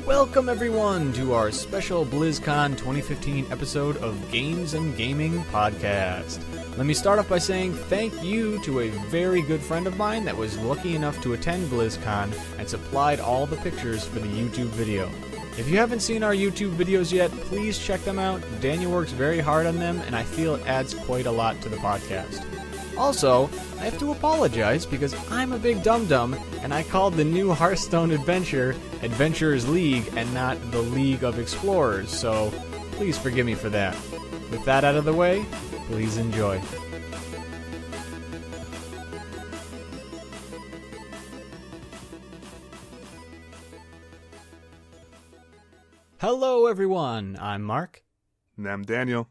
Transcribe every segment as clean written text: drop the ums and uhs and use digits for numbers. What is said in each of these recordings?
Welcome everyone to our special BlizzCon 2015 episode of Games and Gaming Podcast. Let me start off by saying thank you to a very good friend of mine that was lucky enough to attend BlizzCon and supplied all the pictures for the YouTube video. If you haven't seen our YouTube videos yet, please check them out. Daniel works very hard on them, and I feel it adds quite a lot to the podcast. Also, I have to apologize because I'm a big dum-dum, and I called the new Hearthstone adventure Adventurers League and not the League of Explorers, so please forgive me for that. With that out of the way, please enjoy. Hello everyone, I'm Mark. And I'm Daniel.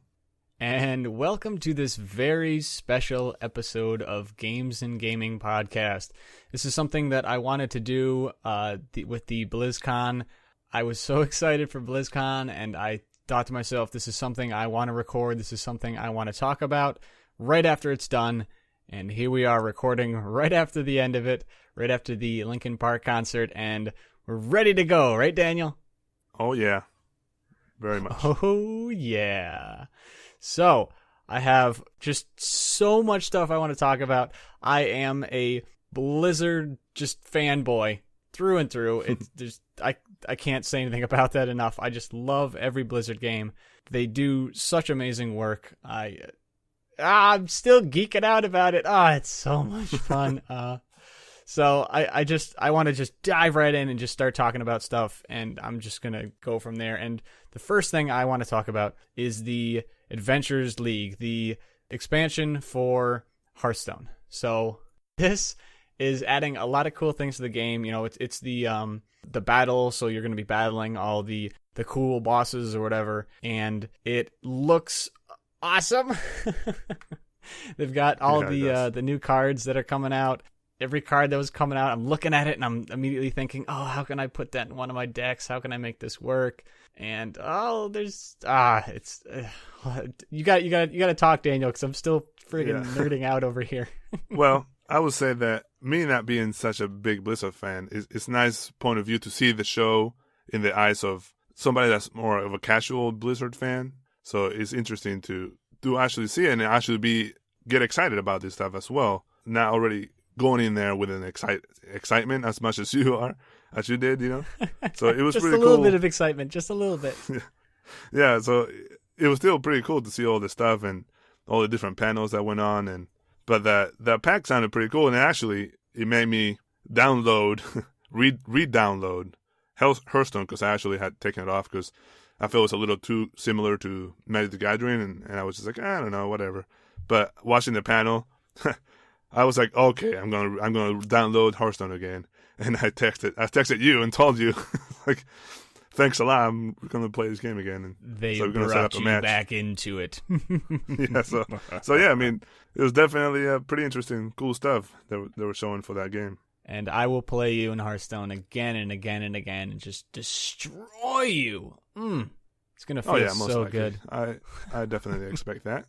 And welcome to this very special episode of Games and Gaming Podcast. This is something that I wanted to do with the BlizzCon. I was so excited for BlizzCon, and I thought to myself, this is something I want to record. This is something I want to talk about right after it's done. And here we are recording right after the end of it, right after the Linkin Park concert, and we're ready to go, right, Daniel? Oh, yeah. Very much. Oh, yeah. So, I have just so much stuff I want to talk about. I am a Blizzard just fanboy through and through. It's just I can't say anything about that enough. I just love every Blizzard game. They do such amazing work. I'm still geeking out about it. It's so much fun. So I want to just dive right in and just start talking about stuff, and I'm just going to go from there. And the first thing I want to talk about is the Adventurers League, the expansion for Hearthstone. So this is adding a lot of cool things to the game. You know, it's the battle, so you're going to be battling all the cool bosses or whatever, and it looks awesome. They've got all the new cards that are coming out. Every card that was coming out, I'm looking at it and I'm immediately thinking, how can I put that in one of my decks? How can I make this work? And you got to talk, Daniel, because I'm still friggin' nerding out over here. Well, I would say that me not being such a big Blizzard fan, it's a nice point of view to see the show in the eyes of somebody that's more of a casual Blizzard fan. So it's interesting to actually see it and actually get excited about this stuff as well. Not already going in there with an excitement as much as you did, you know? So it was just pretty cool. Just a little bit of excitement, just a little bit. Yeah, so it was still pretty cool to see all the stuff and all the different panels that went on. But that pack sounded pretty cool, and actually it made me download, re-download Hearthstone, because I actually had taken it off because I felt it was a little too similar to Magic the Gathering, and I was just like, I don't know, whatever. But watching the panel, I was like, okay, I'm gonna download Hearthstone again, and I texted you and told you, like, thanks a lot. I'm gonna play this game again, and they so we're gonna brought set up a you match. back into it. Yeah, so yeah, I mean, it was definitely pretty interesting, cool stuff that they were showing for that game. And I will play you in Hearthstone again and again and again, and just destroy you. It's gonna feel so good. I definitely expect that,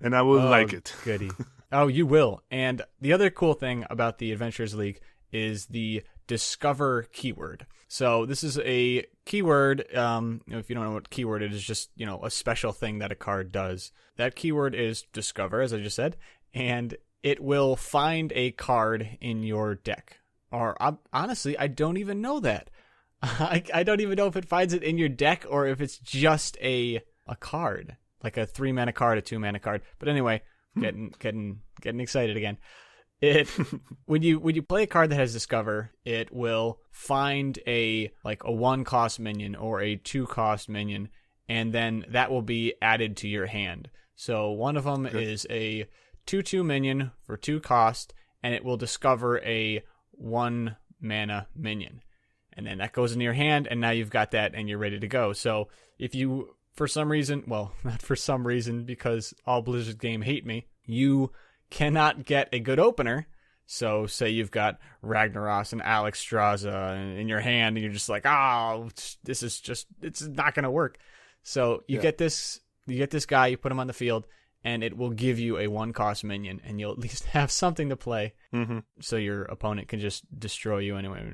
and I will like it. Goody. Oh, you will. And the other cool thing about the Adventurers League is the Discover keyword. So this is a keyword. If you don't know what keyword it is, just a special thing that a card does. That keyword is Discover, as I just said, and it will find a card in your deck. Or honestly, I don't even know that. I don't even know if it finds it in your deck or if it's just a card, like a 3-mana card, a 2-mana card. But anyway. Getting excited again. When you play a card that has Discover, it will find a 1-cost minion or a 2-cost minion, and then that will be added to your hand. So one of them is a 2/2 minion for 2 cost, and it will discover a 1-mana minion, and then that goes into your hand, and now you've got that, and you're ready to go. So if you, for some reason, well, not for some reason, because all Blizzard game hate me, you cannot get a good opener. So say you've got Ragnaros and Alexstrasza in your hand, and you're just like, it's not going to work. So you get this guy, you put him on the field, and it will give you a 1-cost minion, and you'll at least have something to play, so your opponent can just destroy you anyway.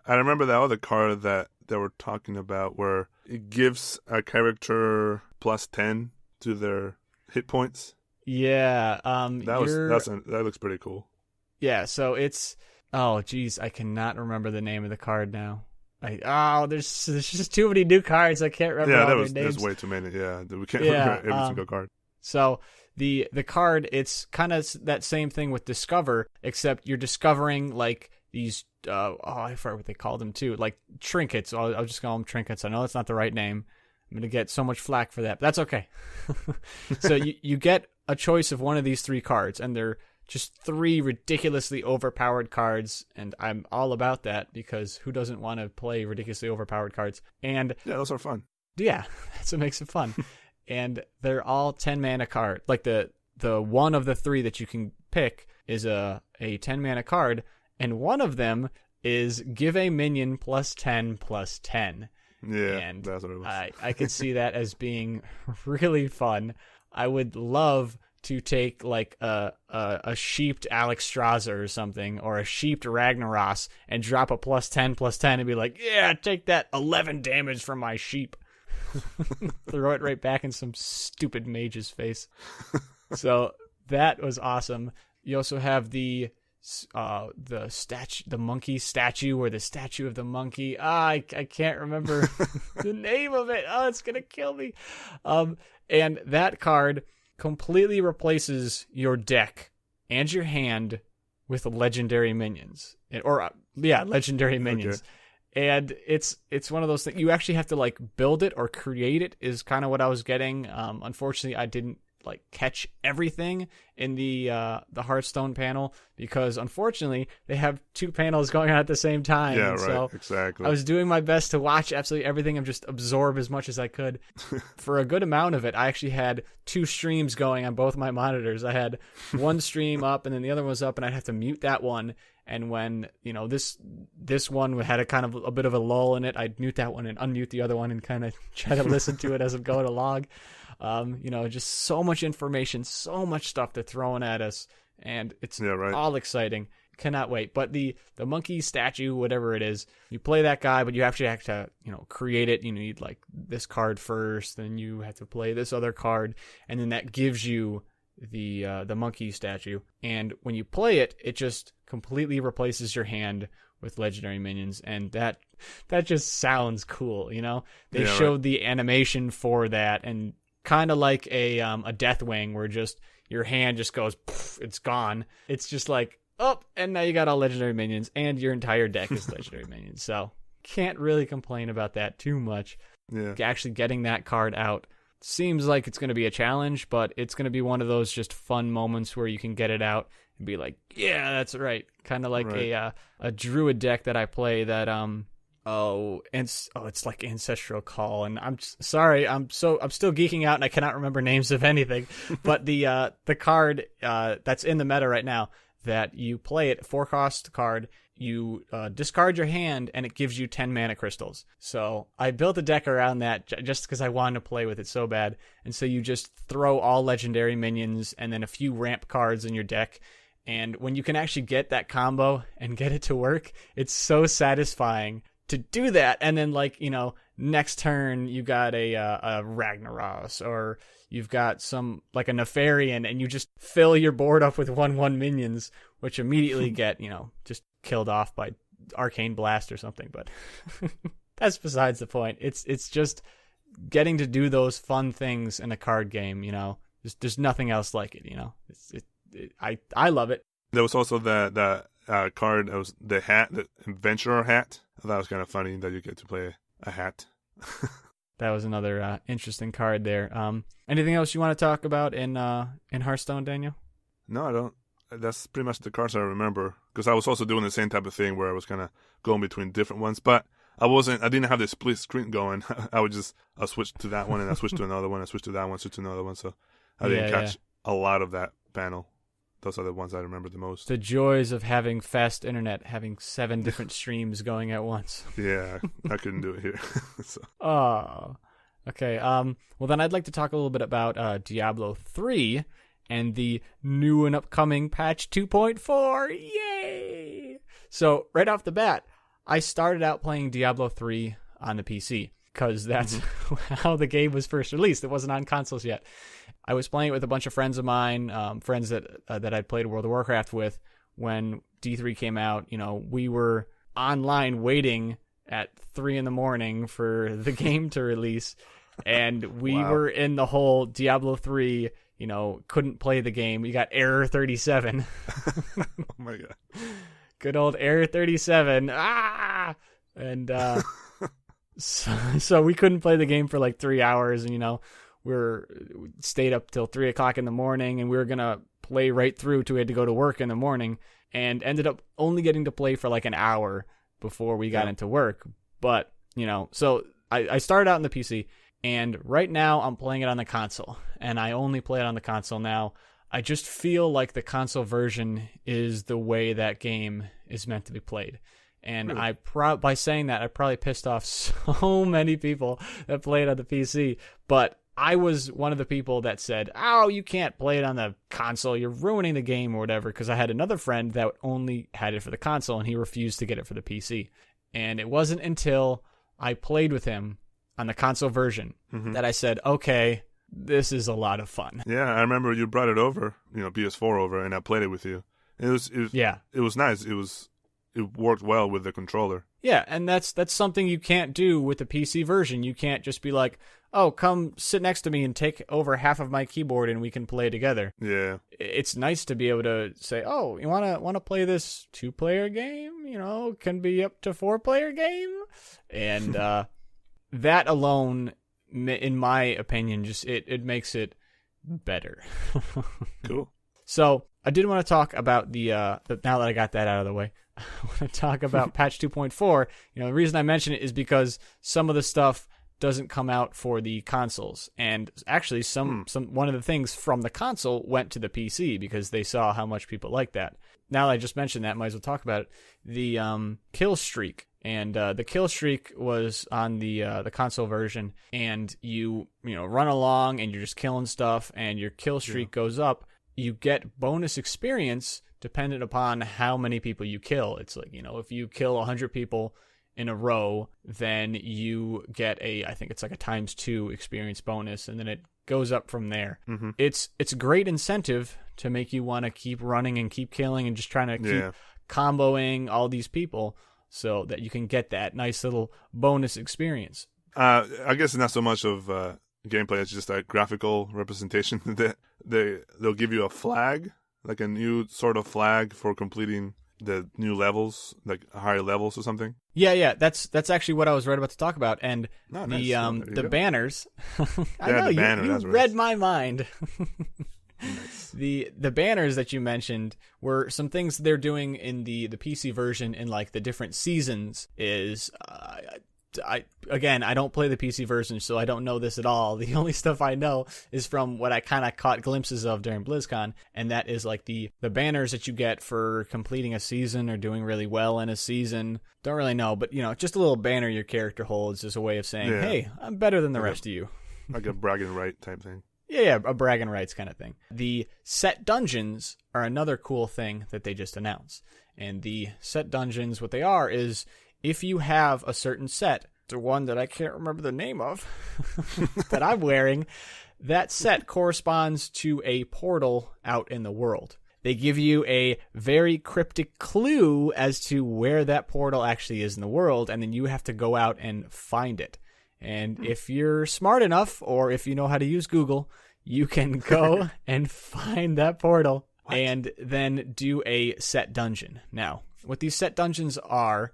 I remember that other card that they were talking about where it gives a character plus 10 to their hit points. Yeah. That looks pretty cool. Yeah, so it's I cannot remember the name of the card now. There's just too many new cards. I can't remember all their names. There's way too many. Yeah, we can't remember every single card. So the card, it's kind of that same thing with Discover, except you're discovering like these I forgot what they called them too, like trinkets. I'll just call them trinkets. I know that's not the right name. I'm gonna get so much flack for that, but that's okay. So you get a choice of one of these 3 cards, and they're just 3 ridiculously overpowered cards, and I'm all about that because who doesn't want to play ridiculously overpowered cards? And yeah, those are fun. Yeah, that's what makes it fun. And they're all 10 mana card. Like the one of the 3 that you can pick is a 10 mana card, and one of them is give a minion +10/+10. Yeah, and that's what it was. I could see that as being really fun. I would love to take like a sheeped Alexstrasza or something, or a sheeped Ragnaros, and drop a +10/+10 and be like, yeah, take that 11 damage from my sheep. Throw it right back in some stupid mage's face. So that was awesome. You also have the monkey statue, or the statue of the monkey. I can't remember the name of it. Oh, it's gonna kill me. And that card completely replaces your deck and your hand with legendary minions, legendary minions. Okay. And it's one of those things you actually have to like build it or create it, is kind of what I was getting. Unfortunately, I didn't like catch everything in the Hearthstone panel, because unfortunately they have 2 panels going on at the same time. Yeah, and right. So exactly. I was doing my best to watch absolutely everything and just absorb as much as I could. For a good amount of it, I actually had 2 streams going on both my monitors. I had one stream up, and then the other one was up, and I'd have to mute that one. And when, this one had a kind of a bit of a lull in it, I'd mute that one and unmute the other one and kind of try to listen to it as I'm going along. Just so much information, so much stuff they're throwing at us, and it's all exciting. Cannot wait. But the monkey statue, whatever it is, you play that guy, but you actually have to, create it. You need like this card first, then you have to play this other card, and then that gives you the monkey statue. And when you play it, it just completely replaces your hand with legendary minions, and that just sounds cool. They showed the animation for that, and kind of like a Deathwing, where just your hand just goes, poof, it's gone. It's just like, oh, and now you got all legendary minions, and your entire deck is legendary minions. So can't really complain about that too much. Yeah. Actually getting that card out seems like it's going to be a challenge, but it's going to be one of those just fun moments where you can get it out and be like, yeah, that's right. Kind of like a druid deck that I play that it's like Ancestral Call, and I'm sorry, I'm still geeking out and I cannot remember names of anything. But the card that's in the meta right now, that you play it, 4-cost card, you discard your hand and it gives you 10 mana crystals. So I built a deck around that just because I wanted to play with it so bad. And so you just throw all legendary minions and then a few ramp cards in your deck. And when you can actually get that combo and get it to work, it's so satisfying to do that. And then next turn you got a Ragnaros, or you've got some like a Nefarian, and you just fill your board up with 1/1 minions, which immediately get, just killed off by Arcane Blast or something. But that's besides the point. It's just getting to do those fun things in a card game, there's nothing else like it, I love it. There was also that card, that was the hat, the adventurer hat. I thought it was kind of funny that you get to play a hat. That was another interesting card there. Anything else you want to talk about in Hearthstone, Daniel? No, I don't. That's pretty much the cards I remember, because I was also doing the same type of thing where I was kind of going between different ones, but I didn't have the split screen going. I'll switch to that one, and I switch to another one, I switch to that one, switch to another one, so I didn't catch a lot of that panel. Those are the ones I remember the most. The joys of having fast internet, having 7 different streams going at once. Yeah, I couldn't do it here. So. Oh, okay. Well, then I'd like to talk a little bit about Diablo 3 and the new and upcoming patch 2.4. Yay! So right off the bat, I started out playing Diablo 3 on the PC, because that's how the game was first released. It wasn't on consoles yet. I was playing it with a bunch of friends of mine, friends that I'd played World of Warcraft with when D3 came out. You know, we were online waiting at 3 a.m. for the game to release, and we were in the whole Diablo 3, you know, couldn't play the game. We got error 37. Oh my god. Good old error 37. And so we couldn't play the game for like 3 hours, and you know, we stayed up till 3 o'clock in the morning, and we were gonna play right through till we had to go to work in the morning, and ended up only getting to play for like an hour before we got into work. But you know, so I started out in the PC, and right now I'm playing it on the console, and I only play it on the console now. I just feel like the console version is the way that game is meant to be played. And really? By saying that, I probably pissed off so many people that play it on the PC. But I was one of the people that said, oh, you can't play it on the console. You're ruining the game or whatever. Because I had another friend that only had it for the console, and he refused to get it for the PC. And it wasn't until I played with him on the console version that I said, okay, this is a lot of fun. Yeah, I remember you brought it over, you know, PS4 over, and I played it with you. It was nice. It worked well with the controller. Yeah, and that's something you can't do with the PC version. You can't just be like, oh, come sit next to me and take over half of my keyboard and we can play together. Yeah. It's nice to be able to say, oh, you wanna play this 2-player game? You know, can be up to 4-player game? And that alone, in my opinion, just it makes it better. Cool. So I did want to talk about the now that I got that out of the way, I want to talk about patch 2.4. You know, the reason I mention it is because some of the stuff doesn't come out for the consoles, and actually some one of the things from the console went to the PC because they saw how much people like that. Now that I just mentioned that, might as well talk about it. The kill streak. And the kill streak was on the console version, and you run along and you're just killing stuff, and your kill streak goes up. You get bonus experience dependent upon how many people you kill. It's like, you know, if you kill 100 people in a row, then you get I think it's like a ×2 experience bonus, and then it goes up from there. It's a great incentive to make you want to keep running and keep killing and just trying to keep comboing all these people, so that you can get that nice little bonus experience. I guess it's not so much of gameplay; it's just a graphical representation. That they'll give you a flag, like a new sort of flag for completing the new levels, like higher levels or something. Yeah, that's actually what I was right about to talk about. And the banners. I know you read my mind. Nice. The banners that you mentioned were some things they're doing in the PC version in like the different seasons. Is I don't play the PC version, so I don't know this at all. The only stuff I know is from what I kind of caught glimpses of during BlizzCon, and that is like the banners that you get for completing a season or doing really well in a season. Don't really know, but you know, just a little banner your character holds is a way of saying, hey, I'm better than the rest of you. Like a bragging right type thing. Yeah, a bragging rights kind of thing. The set dungeons are another cool thing that they just announced. And the set dungeons, what they are is if you have a certain set, the one that I can't remember the name of that I'm wearing, that set corresponds to a portal out in the world. They give you a very cryptic clue as to where that portal actually is in the world, and then you have to go out and find it. And if you're smart enough, or if you know how to use Google, you can go and find that portal and then do a set dungeon. Now, what these set dungeons are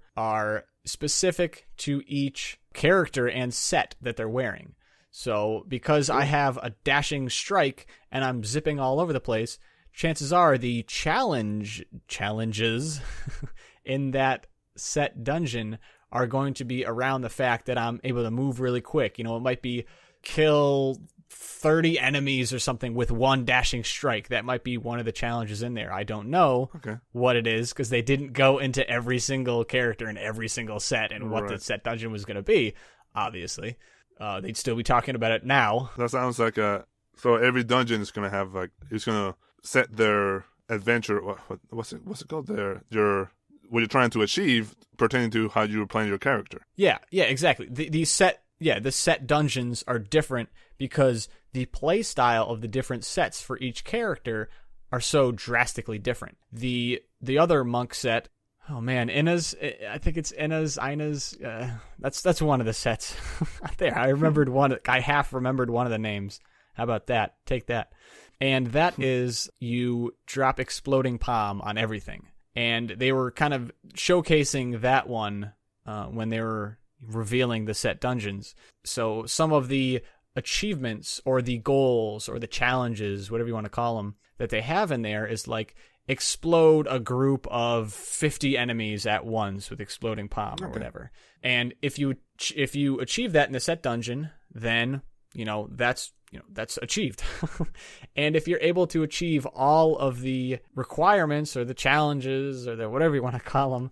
specific to each character and set that they're wearing. So because I have a dashing strike and I'm zipping all over the place, chances are the challenges in that set dungeon are going to be around the fact that I'm able to move really quick. You know, it might be kill 30 enemies or something with one dashing strike. That might be one of the challenges in there. I don't know what it is because they didn't go into every single character in every single set and what the set dungeon was going to be, obviously. They'd still be talking about it now. That sounds like so every dungeon is going to have it's going to set their adventure. What's it called? Your what you're trying to achieve pertaining to how you were playing your character. Yeah, exactly. The set dungeons are different because the play style of the different sets for each character are so drastically different. The other monk set, oh man, Ina's, I think it's Ina's, that's one of the sets. There, I half remembered one of the names. How about that? Take that. And that is, you drop exploding palm on everything. And they were kind of showcasing that one when they were revealing the set dungeons. So some of the achievements or the goals or the challenges, whatever you want to call them, that they have in there is like explode a group of 50 enemies at once with exploding palm or whatever. And if you achieve that in the set dungeon, then that's achieved. And if you're able to achieve all of the requirements or the challenges or the whatever you want to call them,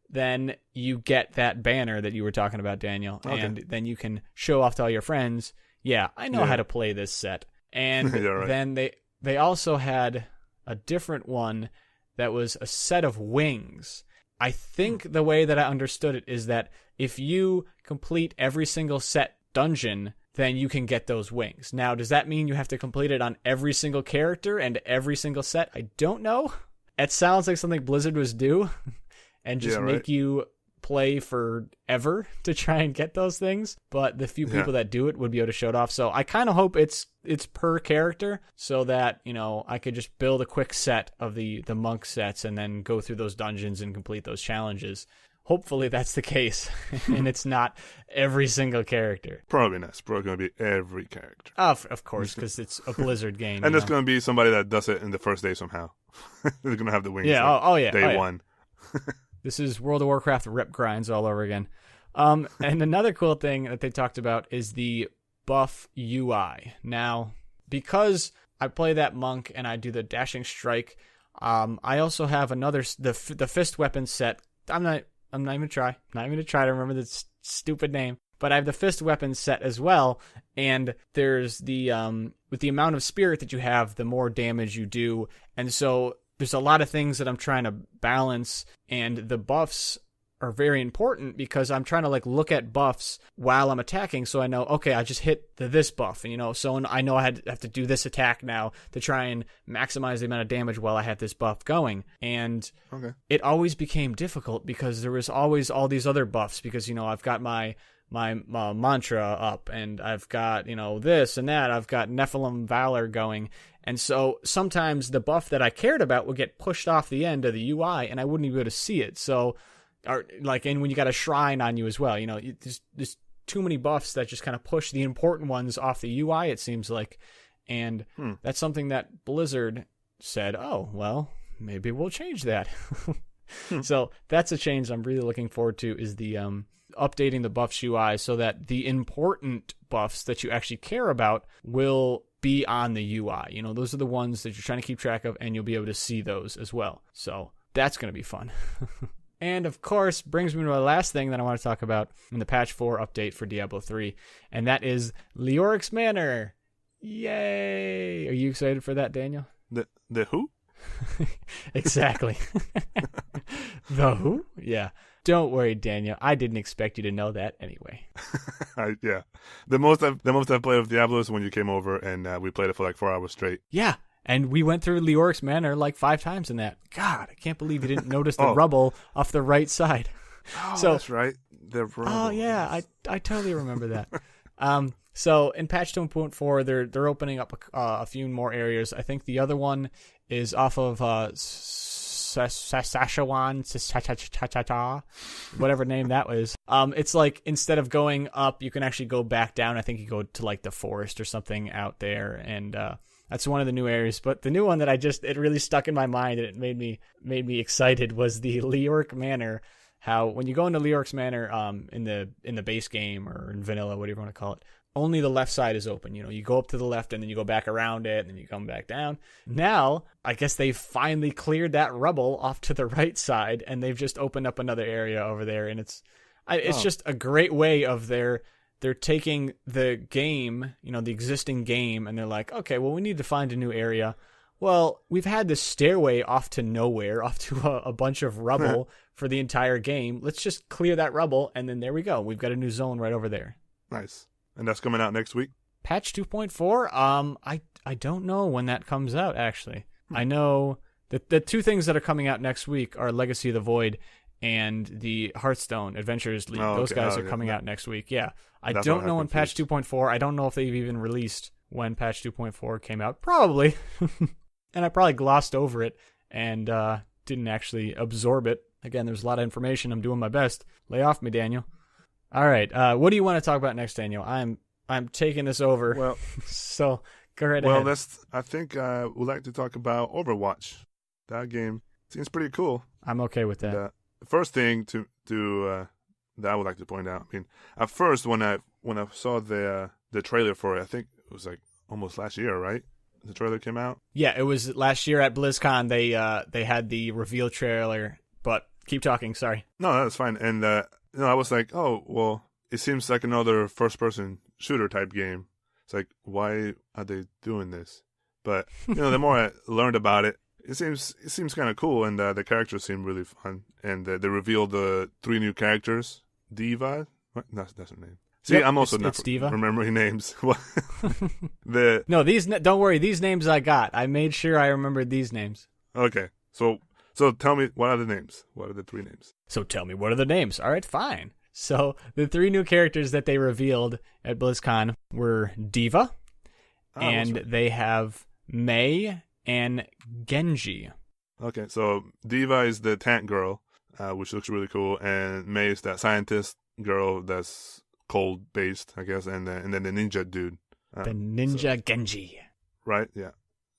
then you get that banner that you were talking about, Daniel. Okay. And then you can show off to all your friends, yeah, I know how to play this set. And right. Then they also had a different one that was a set of wings. I think the way that I understood it is that if you complete every single set dungeon, then you can get those wings. Now, does that mean you have to complete it on every single character and every single set? I don't know. It sounds like something Blizzard was due and just make you play forever to try and get those things. But the few people that do it would be able to show it off. So I kind of hope it's per character so that, I could just build a quick set of the monk sets and then go through those dungeons and complete those challenges. Hopefully that's the case, and it's not every single character. Probably not. It's probably going to be every character. Of course, because it's a Blizzard game. And there's going to be somebody that does it in the first day somehow. They're going to have the wings. Yeah, Day one. This is World of Warcraft rep grinds all over again. And another cool thing that they talked about is the buff UI. Now, because I play that monk and I do the dashing strike, I also have the fist weapon set. I'm not even going to try to remember the stupid name. But I have the fist weapon set as well. And there's the, with the amount of spirit that you have, the more damage you do. And so there's a lot of things that I'm trying to balance. And the buffs are very important because I'm trying to look at buffs while I'm attacking. So I know, okay, I just hit this buff. And, so I know I have to do this attack now to try and maximize the amount of damage while I have this buff going. And it always became difficult because there was always all these other buffs because, I've got my mantra up and I've got, this and that. I've got Nephilim Valor going. And so sometimes the buff that I cared about would get pushed off the end of the UI and I wouldn't even be able to see it. So, and when you got a shrine on you as well, there's too many buffs that just kind of push the important ones off the UI, it seems like. And that's something that Blizzard said, oh, well, maybe we'll change that. So that's a change I'm really looking forward to is the updating the buffs UI so that the important buffs that you actually care about will be on the UI. Those are the ones that you're trying to keep track of and you'll be able to see those as well. So that's going to be fun. And, of course, brings me to the last thing that I want to talk about in the Patch 4 update for Diablo 3, and that is Leoric's Manor. Yay! Are you excited for that, Daniel? The who? Exactly. The who? Yeah. Don't worry, Daniel. I didn't expect you to know that anyway. Yeah. The most I've played of Diablo is when you came over and we played it for 4 hours straight. Yeah. And we went through Leoric's Manor 5 times in that. God, I can't believe you didn't notice the rubble off the right side. Oh, so, that's right. The rubble. Oh, yeah. I totally remember that. So in patch 2.4, they're opening up a few more areas. I think the other one is off of Saskatchewan, whatever name that was. It's instead of going up, you can actually go back down. I think you go to the forest or something out there, and that's one of the new areas. But the new one that it really stuck in my mind and it made me excited was the Leoric Manor. How when you go into Leoric's Manor, in the base game or in vanilla, whatever you want to call it, only the left side is open. You go up to the left and then you go back around it and then you come back down. Now, I guess they've finally cleared that rubble off to the right side and they've just opened up another area over there. And it's just a great way of they're taking the game, the existing game, and they're like, okay, well, we need to find a new area. well, we've had this stairway off to nowhere, off to a bunch of rubble for the entire game. Let's just clear that rubble, and then there we go. We've got a new zone right over there. Nice. And that's coming out next week? Patch 2.4? I don't know when that comes out, actually. I know that the two things that are coming out next week are Legacy of the Void and the Hearthstone Adventures League. Those guys are coming out next week. Yeah. I don't know when Patch 2.4. I don't know if they've even released when Patch 2.4 came out. Probably. And I probably glossed over it and didn't actually absorb it. Again, there's a lot of information. I'm doing my best. Lay off me, Daniel. All right. What do you want to talk about next, Daniel? I'm taking this over. Well, so go right ahead. Well, I think we'd like to talk about Overwatch. That game seems pretty cool. I'm okay with that. The first thing to that I would like to point out. I mean, at first when I saw the trailer for it, I think it was like almost last year, right? The trailer came out. Yeah, it was last year at BlizzCon. They had the reveal trailer. But keep talking. Sorry. No, that's fine. And I was like, oh well, it seems like another first-person shooter type game. It's like, why are they doing this? But the more I learned about it, it seems kind of cool, and the characters seem really fun. And they revealed the 3 new characters. D.VA? What? That's her name. See, yep, I'm also not remembering names. No, don't worry. These names I got. I made sure I remembered these names. Okay, so tell me, what are the names? What are the 3 names? So tell me, what are the names? All right, fine. So the 3 new characters that they revealed at BlizzCon were D.VA, and they have Mei and Genji. Okay, so D.VA is the tank girl, which looks really cool, and Mei is that scientist girl that's cold-based, I guess, and then the ninja dude. The ninja Genji. Right, yeah.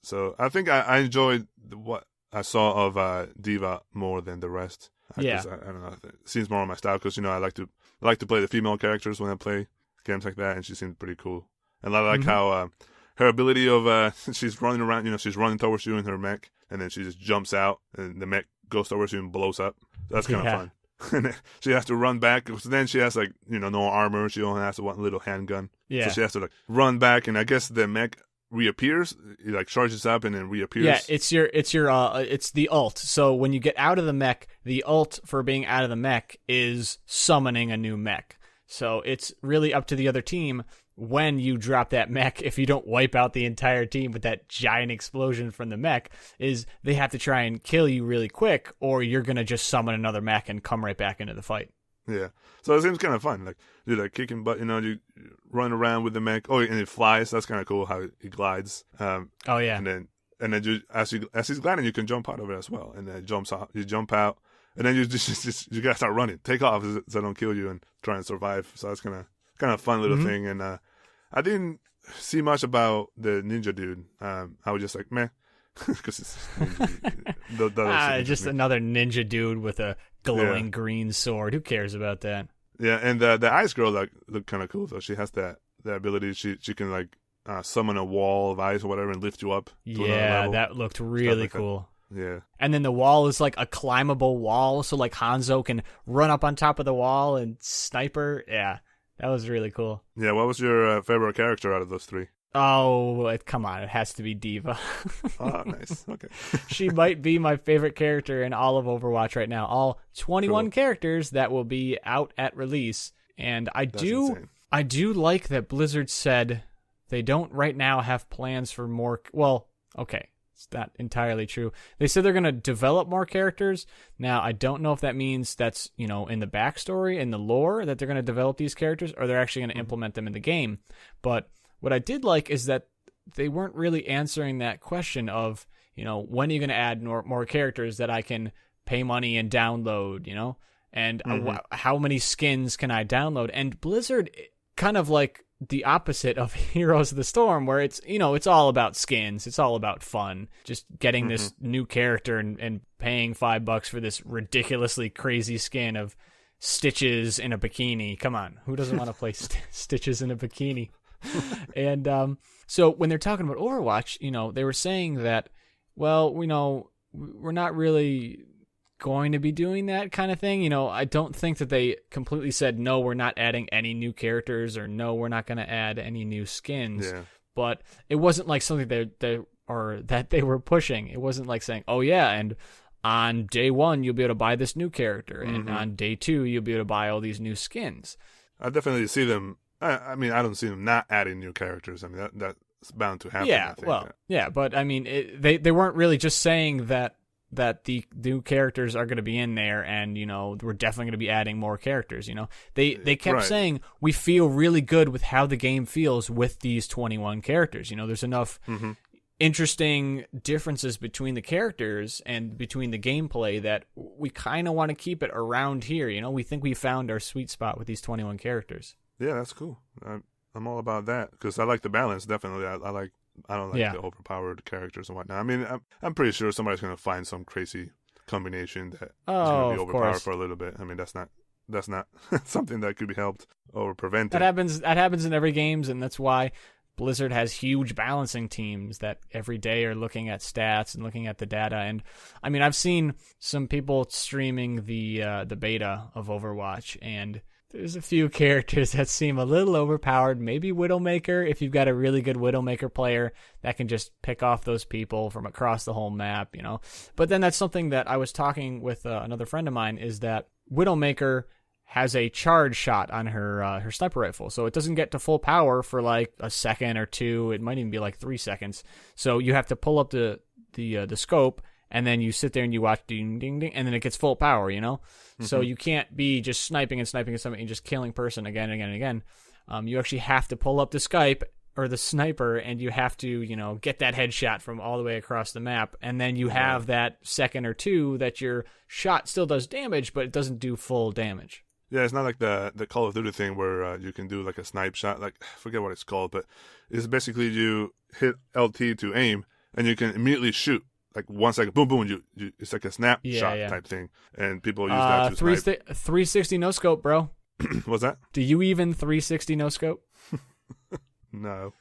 So I think I enjoyed what I saw of D.VA more than the rest. I don't know. It seems more on my style because I like to play the female characters when I play games like that, and she seemed pretty cool. And I like how her ability of she's running around. She's running towards you in her mech, and then she just jumps out, and the mech goes towards you and blows up. That's kind of fun. And then she has to run back. So then she has no armor. She only has one little handgun. Yeah. So she has to run back, and I guess the mech reappears. It charges up and then reappears. Yeah, it's the ult. So when you get out of the mech, the ult for being out of the mech is summoning a new mech. So it's really up to the other team when you drop that mech. If you don't wipe out the entire team with that giant explosion from the mech, is they have to try and kill you really quick, or you're gonna just summon another mech and come right back into the fight. Yeah, so it seems kind of fun. You're kicking butt. You run around with the mech. Oh, and it flies. That's kind of cool how it glides. And then as he's gliding, you can jump out of it as well. And then it jumps out. You jump out, and then you gotta start running. Take off so they don't kill you and try and survive. So that's kind of fun little thing. And I didn't see much about the ninja dude. I was just like, meh. Because it's just another ninja dude with a glowing green sword. Who cares about that? Yeah, and the ice girl looked kind of cool though. She has that ability. She can summon a wall of ice or whatever and lift you up. Yeah, that looked really cool. Yeah, and then the wall is like a climbable wall, so Hanzo can run up on top of the wall and sniper. Yeah, that was really cool. Yeah, what was your favorite character out of those 3? Oh, come on. It has to be D.VA. Oh, nice. Okay. She might be my favorite character in all of Overwatch right now. All 21 characters that will be out at release. And I do like that Blizzard said they don't right now have plans for more. Well, okay. It's not entirely true. They said they're going to develop more characters. Now, I don't know if that means that's, in the backstory, in the lore, that they're going to develop these characters, or they're actually going to implement them in the game. But what I did like is that they weren't really answering that question of, when are you going to add more characters that I can pay money and download, and how many skins can I download? And Blizzard, kind of like the opposite of Heroes of the Storm, where it's, it's all about skins. It's all about fun. Just getting this new character and paying $5 for this ridiculously crazy skin of Stitches in a bikini. Come on. Who doesn't want to play Stitches in a bikini? And so when they're talking about Overwatch, they were saying that, well, we're not really going to be doing that kind of thing. I don't think that they completely said, no, we're not adding any new characters, or no, we're not going to add any new skins. Yeah. But it wasn't like something they're or that they were pushing. It wasn't like saying, oh yeah, and on day 1 you'll be able to buy this new character, and on day 2 you'll be able to buy all these new skins. I definitely see them. I mean, I don't see them not adding new characters. I mean, that's bound to happen. Yeah, I think. well, yeah, but I mean, they weren't really just saying that the new characters are going to be in there, and we're definitely going to be adding more characters. They kept saying we feel really good with how the game feels with these 21 characters. There's enough interesting differences between the characters and between the gameplay that we kind of want to keep it around here. We think we found our sweet spot with these 21 characters. Yeah, that's cool. I'm all about that because I like the balance. Definitely, I don't like the overpowered characters and whatnot. I mean, I'm pretty sure somebody's going to find some crazy combination that is going to be overpowered for a little bit. I mean, that's not something that could be helped or prevented. That happens in every games, and that's why Blizzard has huge balancing teams that every day are looking at stats and looking at the data. And I mean, I've seen some people streaming the beta of Overwatch, and there's a few characters that seem a little overpowered. Maybe Widowmaker, if you've got a really good Widowmaker player that can just pick off those people from across the whole map, But then that's something that I was talking with another friend of mine, is that Widowmaker has a charge shot on her sniper rifle, so it doesn't get to full power for like a second or two. It might even be like 3 seconds. So you have to pull up the scope, and then you sit there and you watch ding ding ding, and then it gets full power. So you can't be just sniping and something and just killing person again and again and again. You actually have to pull up the Skype or the sniper, and you have to get that headshot from all the way across the map, and then you have that second or two that your shot still does damage, but it doesn't do full damage. Yeah, it's not like the Call of Duty thing where you can do like a snipe shot. Like, I forget what it's called, but it's basically you hit LT to aim, and you can immediately shoot. Like 1 second, boom, boom, you it's like a snapshot type thing, and people use that to snipe. 360 no scope, bro. What's that? Do you even 360 no scope? No.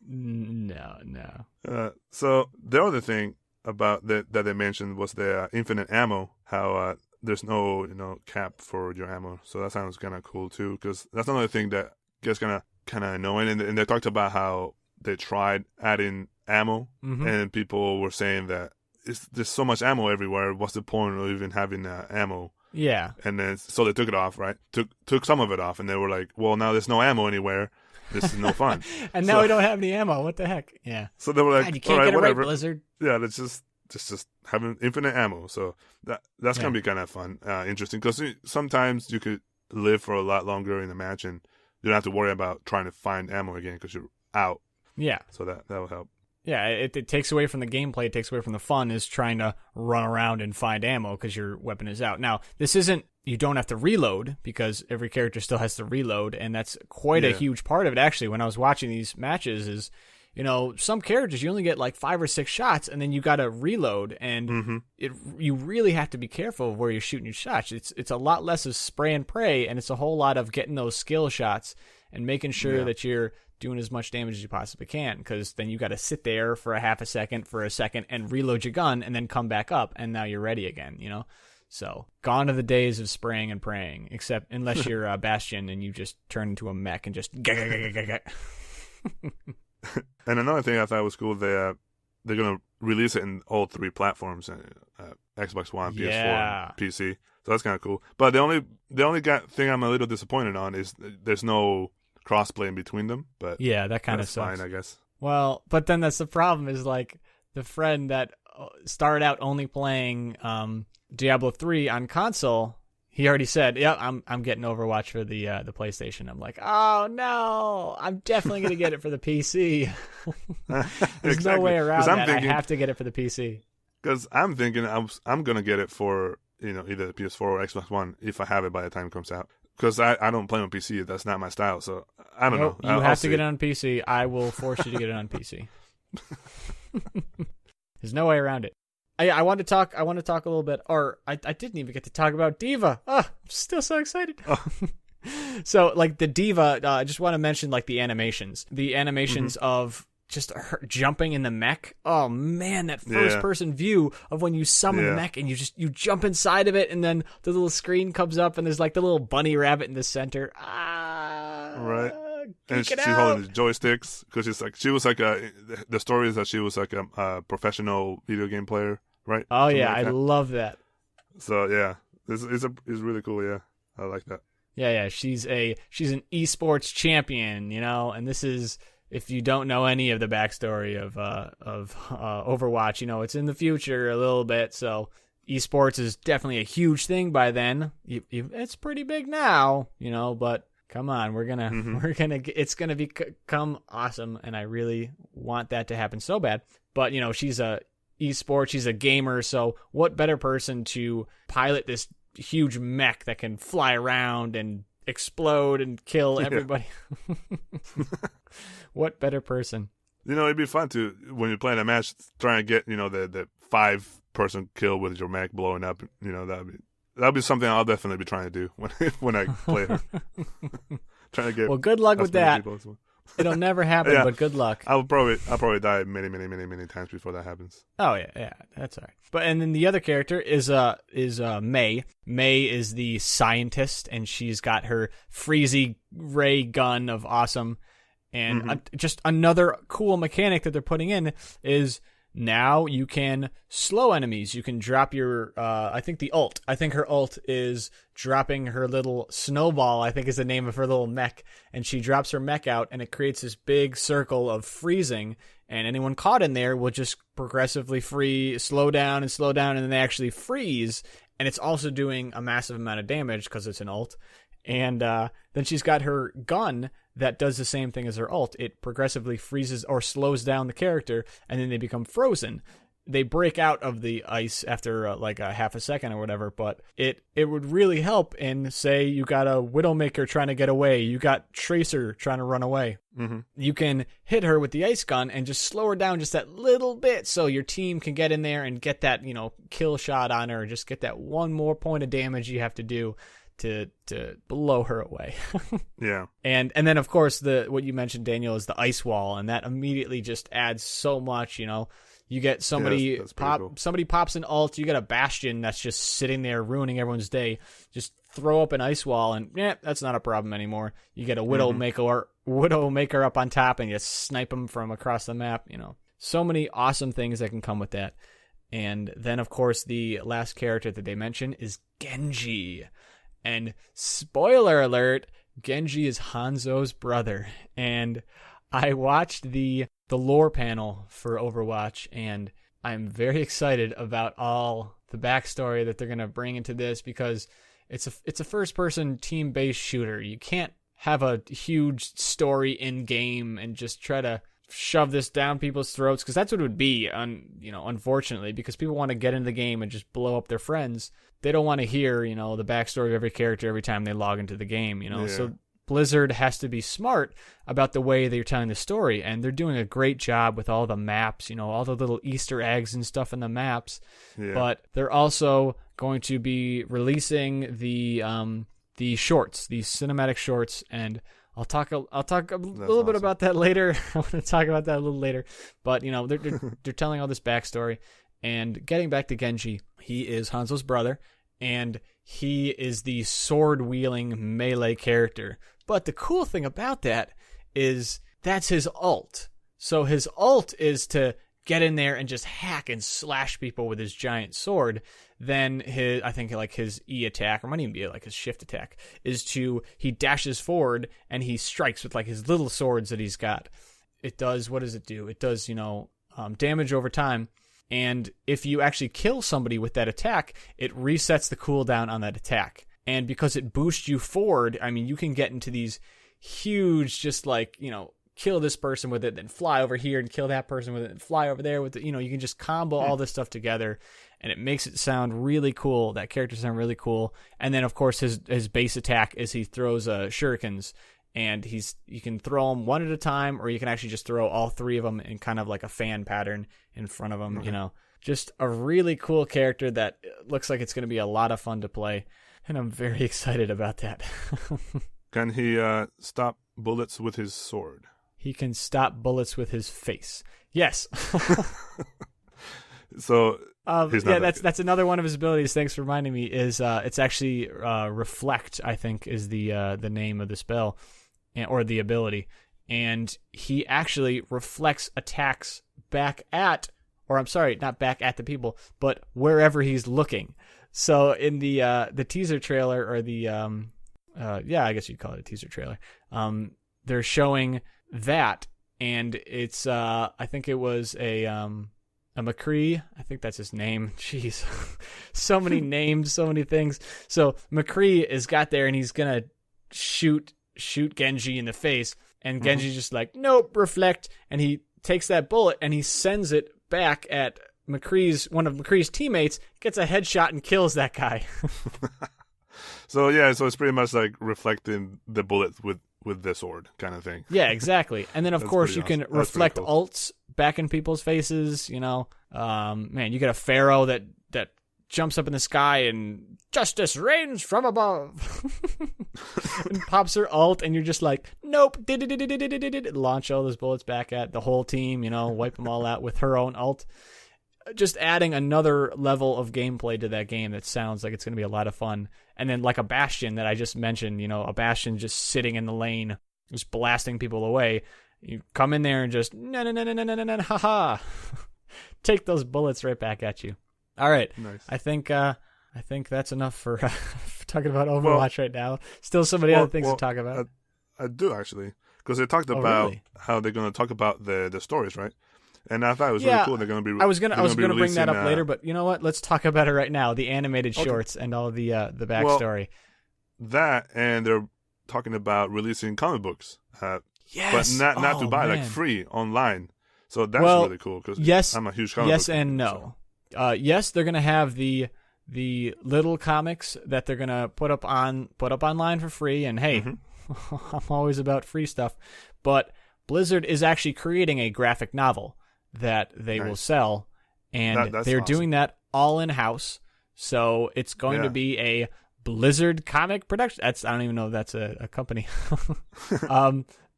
No. So the other thing about that they mentioned was the infinite ammo. How there's no cap for your ammo. So that sounds kind of cool too, because that's another thing that gets kind of annoying. And they talked about how they tried adding ammo, and people were saying that there's so much ammo everywhere. What's the point of even having ammo? Yeah. And then so they took it off, right? Took some of it off, and they were like, well, now there's no ammo anywhere. This is no fun. And now we don't have any ammo. What the heck? Yeah. So they were like, God, you can't get it whatever. right, Blizzard. Yeah, let's just having infinite ammo. So that's gonna be kind of fun, interesting, because sometimes you could live for a lot longer in a match, and you don't have to worry about trying to find ammo again because you're out. Yeah. So that will help. Yeah, it takes away from the gameplay. It takes away from the fun, is trying to run around and find ammo because your weapon is out. Now, this isn't, you don't have to reload, because every character still has to reload, and that's quite a huge part of it, actually. When I was watching these matches, is, some characters, you only get like 5 or 6 shots, and then you got to reload, and you really have to be careful of where you're shooting your shots. It's a lot less of spray and pray, and it's a whole lot of getting those skill shots and making sure that you're doing as much damage as you possibly can, because then you got to sit there for a half a second, and reload your gun, and then come back up, and now you're ready again, So, gone are the days of spraying and praying, except unless you're a Bastion and you just turn into a mech and just... And another thing I thought was cool, they're going to release it in all 3 platforms, Xbox One, PS4, and PC. So that's kind of cool. But the only thing I'm a little disappointed on is there's no crossplay in between them. But yeah, that kind of sucks. Fine, I guess. Well, but then that's the problem, is like the friend that started out only playing Diablo 3 on console, he already said, "Yeah, I'm getting Overwatch for the PlayStation." I'm like, "Oh no, I'm definitely gonna get it for the PC." There's no way around that. I have to get it for the PC. Because I'm thinking I'm gonna get it for either the PS4 or Xbox One if I have it by the time it comes out. Because I don't play on PC. That's not my style. So I don't know. You have to get it on PC. I will force you to get it on PC. There's no way around it. I want to talk a little bit, or I didn't even get to talk about D.Va. I'm still so excited. Oh. So like the D.Va, I just want to mention like the animations. The animations of just her jumping in the mech. Oh man, that first person view of when you summon the mech and you jump inside of it, and then the little screen comes up and there's like the little bunny rabbit in the center. Right. and she's holding the joysticks because the story is that she was like a professional video game player, right? Oh Something yeah, like I love that. So yeah, it's really cool. Yeah, I like that. Yeah, she's an esports champion, and this is, if you don't know any of the backstory of Overwatch, it's in the future a little bit, so esports is definitely a huge thing by then. It's pretty big now, but come on, it's gonna become awesome, and I really want that to happen so bad. But she's a esports, she's a gamer, so what better person to pilot this huge mech that can fly around and explode and kill everybody? What better person? It'd be fun to, when you're playing a match, try and get the 5-person kill with your mech blowing up. That'd be something I'll definitely be trying to do when I play her. Trying to get. Well, good luck with that. It'll never happen, but good luck. I'll probably die many times before that happens. Oh yeah, that's all right. But and then the other character is May. May is the scientist, and she's got her freezy ray gun of awesome. And just another cool mechanic that they're putting in is now you can slow enemies. You can drop your, I think her ult is dropping her little snowball, I think is the name of her little mech. And she drops her mech out, and it creates this big circle of freezing. And anyone caught in there will just progressively slow down, and then they actually freeze. And it's also doing a massive amount of damage because it's an ult. And then she's got her gun that does the same thing as her ult. It progressively freezes or slows down the character, and then they become frozen. They break out of the ice after like a half a second or whatever, but it would really help in, say, you got a Widowmaker trying to get away, you got Tracer trying to run away. You can hit her with the ice gun and just slow her down just that little bit so your team can get in there and get that, kill shot on her, just get that one more point of damage you have to do to blow her away. Yeah. And then of course what you mentioned, Daniel, is the ice wall, and that immediately just adds so much. You get somebody somebody pops an ult, you get a Bastion that's just sitting there ruining everyone's day. Just throw up an ice wall, and that's not a problem anymore. You get a Widowmaker up on top, and you snipe them from across the map. So many awesome things that can come with that. And then of course the last character that they mention is Genji. And spoiler alert, Genji is Hanzo's brother. And I watched the lore panel for Overwatch, and I'm very excited about all the backstory that they're going to bring into this, because it's a first-person team-based shooter. You can't have a huge story in-game and just try to shove this down people's throats, because that's what it would be, unfortunately, because people want to get into the game and just blow up their friends. They don't want to hear, the backstory of every character every time they log into the game, So Blizzard has to be smart about the way they're telling the story, and they're doing a great job with all the maps, all the little Easter eggs and stuff in the maps. Yeah. But they're also going to be releasing the shorts, the cinematic shorts, and I'll talk a little bit about that later. I want to talk about that a little later. But, they're telling all this backstory. And getting back to Genji, he is Hanzo's brother, and he is the sword-wielding melee character. But the cool thing about that is that's his ult. So his ult is to get in there and just hack and slash people with his giant sword. Then his E attack, or might even be like his shift attack, is he dashes forward and he strikes with like his little swords that he's got. It does, what does it do? It does, damage over time. And if you actually kill somebody with that attack, it resets the cooldown on that attack. And because it boosts you forward, you can get into these huge, just like, kill this person with it, then fly over here and kill that person with it, and fly over there with it. You can just combo all this stuff together, and it makes it sound really cool. That character sound really cool. And then, of course, his base attack is he throws shurikens, and you can throw them one at a time, or you can actually just throw all three of them in kind of like a fan pattern in front of them. Just a really cool character that looks like it's going to be a lot of fun to play, and I'm very excited about that. Can he stop bullets with his sword? He can stop bullets with his face. Yes. So that's another one of his abilities. Thanks for reminding me. Is it's actually reflect, I think, is the name of the spell. or the ability, and he actually reflects attacks back at, or I'm sorry, not back at the people, but wherever he's looking. So in the teaser trailer, or the I guess you'd call it a teaser trailer, they're showing that, and it's I think it was a McCree. I think that's his name. Jeez, so many names, so many things. So McCree is got there, and he's gonna shoot Genji in the face, and Genji's just like, nope, reflect, and he takes that bullet and he sends it back at one of McCree's teammates, gets a headshot and kills that guy. So it's pretty much like reflecting the bullet with the sword kind of thing. Yeah, exactly. And then of course you can reflect cool. ults back in people's faces. You know, man, you get a pharaoh that jumps up in the sky and justice reigns from above, and pops her ult, and you're just like, nope, launch all those bullets back at the whole team. You know, wipe them all out with her own ult. Just adding another level of gameplay to that game that sounds like it's going to be a lot of fun. And then like a Bastion that I just mentioned, you know, a Bastion just sitting in the lane, just blasting people away. You come in there and just, no, haha. Take those bullets right back at you. All right. Nice. I think that's enough for talking about Overwatch right now. Still so many other things to talk about. I do, actually. Because they talked about how they're going to talk about the stories, right? And I thought it was really cool. They're going to be. I was going to bring that up later, but you know what? Let's talk about it right now. The animated shorts and all the backstory. Well, that, and they're talking about releasing comic books. Yes, but not to buy, like free online. So that's really cool. Because I'm a huge comic book. Yes and no. So. Yes, they're going to have the little comics that they're going to put up online for free. And hey, I'm always about free stuff. But Blizzard is actually creating a graphic novel that they will sell, and they're doing that all in-house. So it's going to be a Blizzard comic production. I don't even know if that's a company.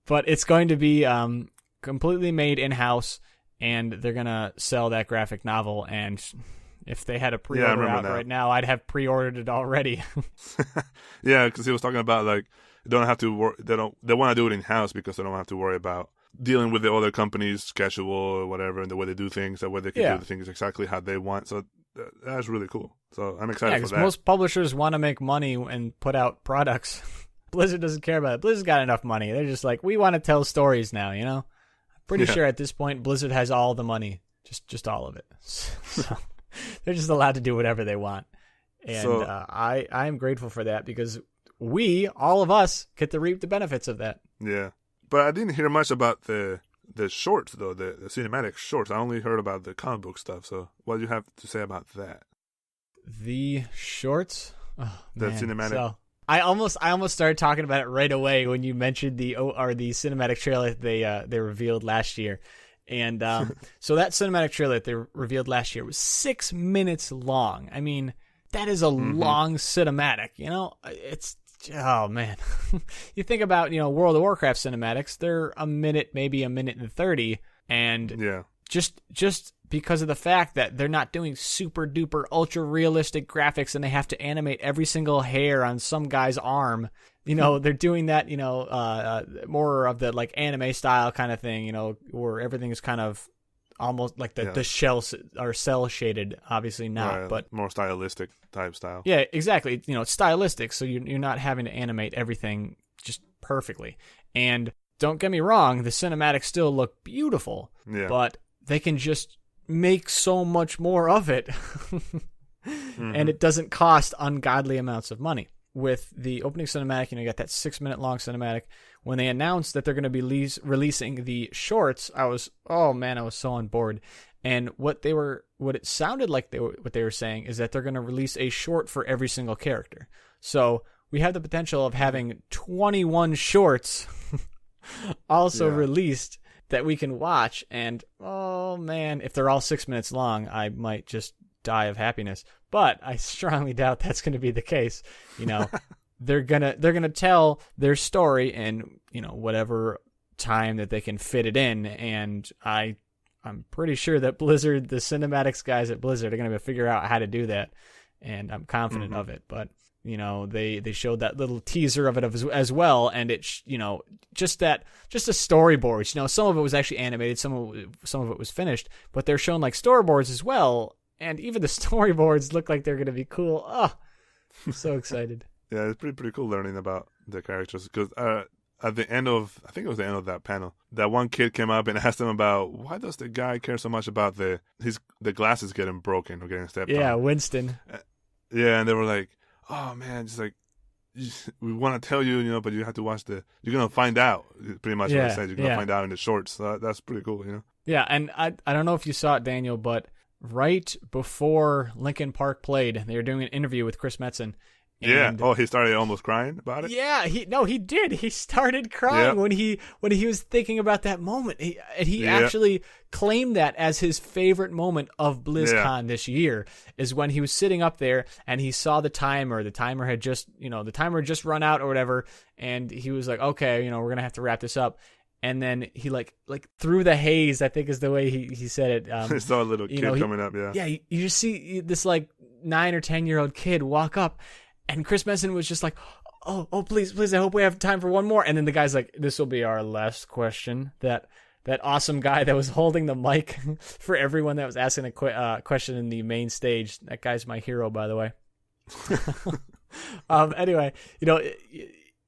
But it's going to be completely made in-house, and they're going to sell that graphic novel. And if they had a pre-order out right now, I'd have pre-ordered it already. Yeah, because he was talking about like they don't have to they want to do it in-house because they don't have to worry about dealing with the other company's schedule or whatever, and the way they do things, that way they can do the things exactly how they want. So that's really cool. So I'm excited for that. Most publishers want to make money and put out products. Blizzard doesn't care about it. Blizzard's got enough money. They're just like, we want to tell stories now, you know? I'm pretty sure at this point Blizzard has all the money. Just all of it. So they're just allowed to do whatever they want. And I am grateful for that, because all of us, get to reap the benefits of that. Yeah. But I didn't hear much about the shorts, though, the cinematic shorts. I only heard about the comic book stuff. So what do you have to say about that? The shorts? Oh, the cinematic. So I almost started talking about it right away when you mentioned the cinematic trailer they revealed last year. And so that cinematic trailer that they revealed last year was 6 minutes long. I mean, that is a long cinematic, you know? It's, oh man. You think about, World of Warcraft cinematics, they're a minute, maybe a minute and 30. And just because of the fact that they're not doing super duper ultra realistic graphics and they have to animate every single hair on some guy's arm, they're doing that, more of the like anime style kind of thing, where everything is kind of almost like the shells are cell shaded, obviously not, but more stylistic type style. Yeah, exactly. It's stylistic, so you're not having to animate everything just perfectly. And don't get me wrong, the cinematics still look beautiful, but they can just make so much more of it, and it doesn't cost ungodly amounts of money. With the opening cinematic, you got that 6 minute long cinematic. When they announced that they're going to be releasing the shorts, I was so on board. And what it sounded like what they were saying is that they're going to release a short for every single character. So we have the potential of having 21 shorts also released that we can watch. And oh man, if they're all 6 minutes long, I might just die of happiness. But I strongly doubt that's going to be the case. They're gonna tell their story in whatever time that they can fit it in, and I'm pretty sure that Blizzard, the cinematics guys at Blizzard, are gonna figure out how to do that, and I'm confident of it. But They showed that little teaser of it as well, and it just a storyboards. Some of it was actually animated, some of it was finished, but they're shown like storyboards as well, and even the storyboards look like they're going to be cool. Oh, I'm so excited. Yeah, it's pretty cool learning about the characters, because at the end of, I think it was the end of that panel, that one kid came up and asked him about, why does the guy care so much about the glasses getting broken or getting stepped on? Yeah, Winston. Yeah, and they were like, oh man, just like, we want to tell you, but you have to watch you're going to find out, pretty much what I said. You're going to find out in the shorts. So that's pretty cool, Yeah, and I don't know if you saw it, Daniel, but right before Linkin Park played, they were doing an interview with Chris Metzen. Yeah. Oh, he started almost crying about it? Yeah, he did. He started crying when he was thinking about that moment. He actually claimed that as his favorite moment of BlizzCon this year, is when he was sitting up there and he saw the timer. The timer had just run out or whatever, and he was like, okay, we're going to have to wrap this up. And then he like through the haze, I think is the way he said it. He saw a little kid coming up, Yeah, you just see this like 9 or 10-year-old kid walk up. And Chris Metzen was just like, oh, please, I hope we have time for one more. And then the guy's like, this will be our last question. That awesome guy that was holding the mic for everyone that was asking a question in the main stage. That guy's my hero, by the way. Anyway,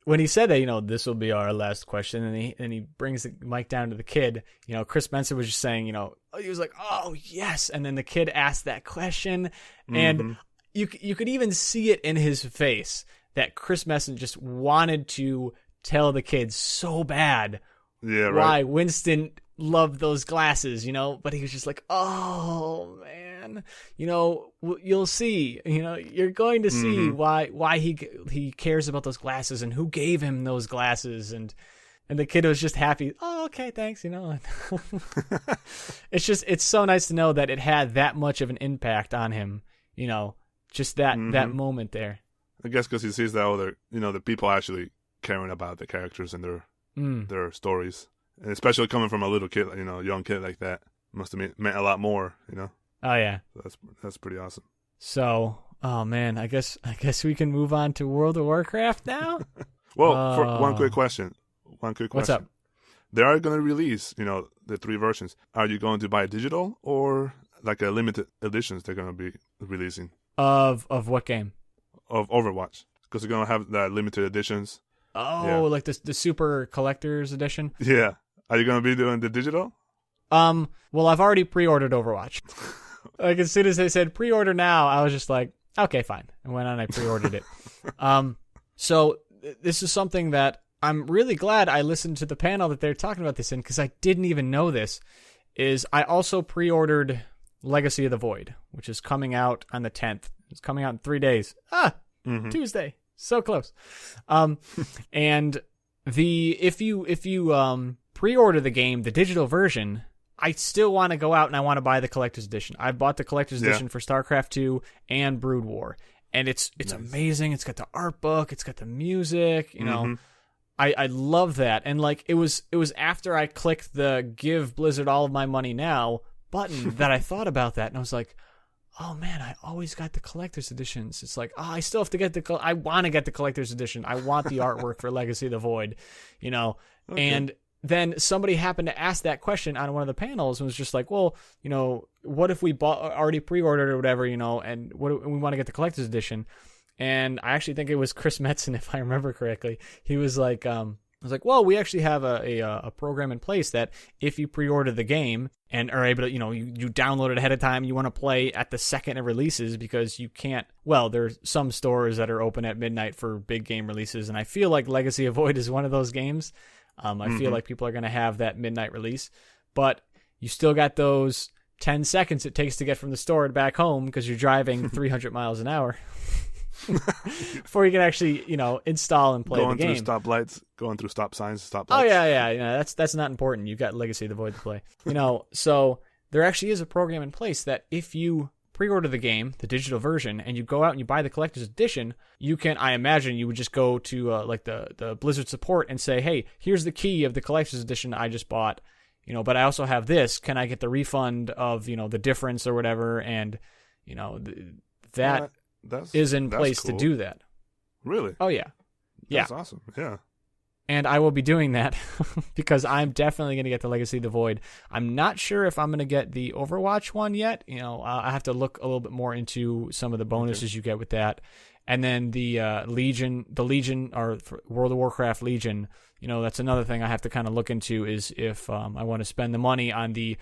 when he said that, this will be our last question, and he brings the mic down to the kid, Chris Metzen was just saying, he was like, oh, yes. And then the kid asked that question, and you could even see it in his face that Chris Metzen just wanted to tell the kids so bad why Winston loved those glasses, but he was just like, oh man, you'll see, you're going to see why he cares about those glasses and who gave him those glasses. And the kid was just happy. Oh, okay, thanks. It's so nice to know that it had that much of an impact on him, just that moment there. I guess because he sees that other, the people actually caring about the characters and their stories, and especially coming from a little kid, young kid like that, must have meant a lot more, Oh yeah, so that's pretty awesome. So, oh man, I guess we can move on to World of Warcraft now. Well, for one quick question. What's up? They are going to release, the 3 versions. Are you going to buy digital or like a limited editions they're going to be releasing? Of what game? Of Overwatch, because they're gonna have that limited editions. Oh, like the super collector's edition. Yeah, are you gonna be doing the digital? Well, I've already pre-ordered Overwatch. Like as soon as they said pre-order now, I was just like, okay, fine. I went on, I pre-ordered it. So this is something that I'm really glad I listened to the panel that they're talking about this in, because I didn't even know this. Is I also pre-ordered Legacy of the Void, which is coming out on the 10th. It's coming out in 3 days. Tuesday. So close. And if you pre-order the game, the digital version, I still want to go out and I want to buy the collector's edition. I bought the collector's edition for StarCraft 2 and Brood War, and it's nice. Amazing. It's got the art book. It's got the music. I love that. And like it was after I clicked the give Blizzard all of my money now button that I thought about that, and I was like, oh man, I always got the collector's editions. It's like, I still have to get I want to get the collector's edition. I want the artwork for Legacy of the Void, Okay. And then somebody happened to ask that question on one of the panels and was just like, well, what if we already pre-ordered or whatever, and we want to get the collector's edition? And I actually think it was Chris Metzen, if I remember correctly. He was like, I was like, well, we actually have a program in place that if you pre-order the game and are able to, you download it ahead of time, you want to play at the second it releases, because you can't, well, there's some stores that are open at midnight for big game releases, and I feel like Legacy of Void is one of those games. I feel like people are going to have that midnight release, but you still got those 10 seconds it takes to get from the store to back home because you're driving 300 miles an hour. Before you can actually, install and play the game. Going through stoplights, going through stop signs, stoplights. Oh yeah. That's not important. You've got Legacy of the Void to play. So there actually is a program in place that if you pre-order the game, the digital version, and you go out and you buy the collector's edition, you can. I imagine you would just go to the Blizzard support and say, "Hey, here's the key of the collector's edition I just bought. But I also have this. Can I get the refund of the difference or whatever?" And that is in place cool. to do that. Really? Oh yeah. Yeah. That's awesome. Yeah. And I will be doing that because I'm definitely going to get the Legacy of the Void. I'm not sure if I'm going to get the Overwatch one yet. I have to look a little bit more into some of the bonuses you get with that. And then the Legion, or World of Warcraft Legion, that's another thing I have to kind of look into is if I want to spend the money on the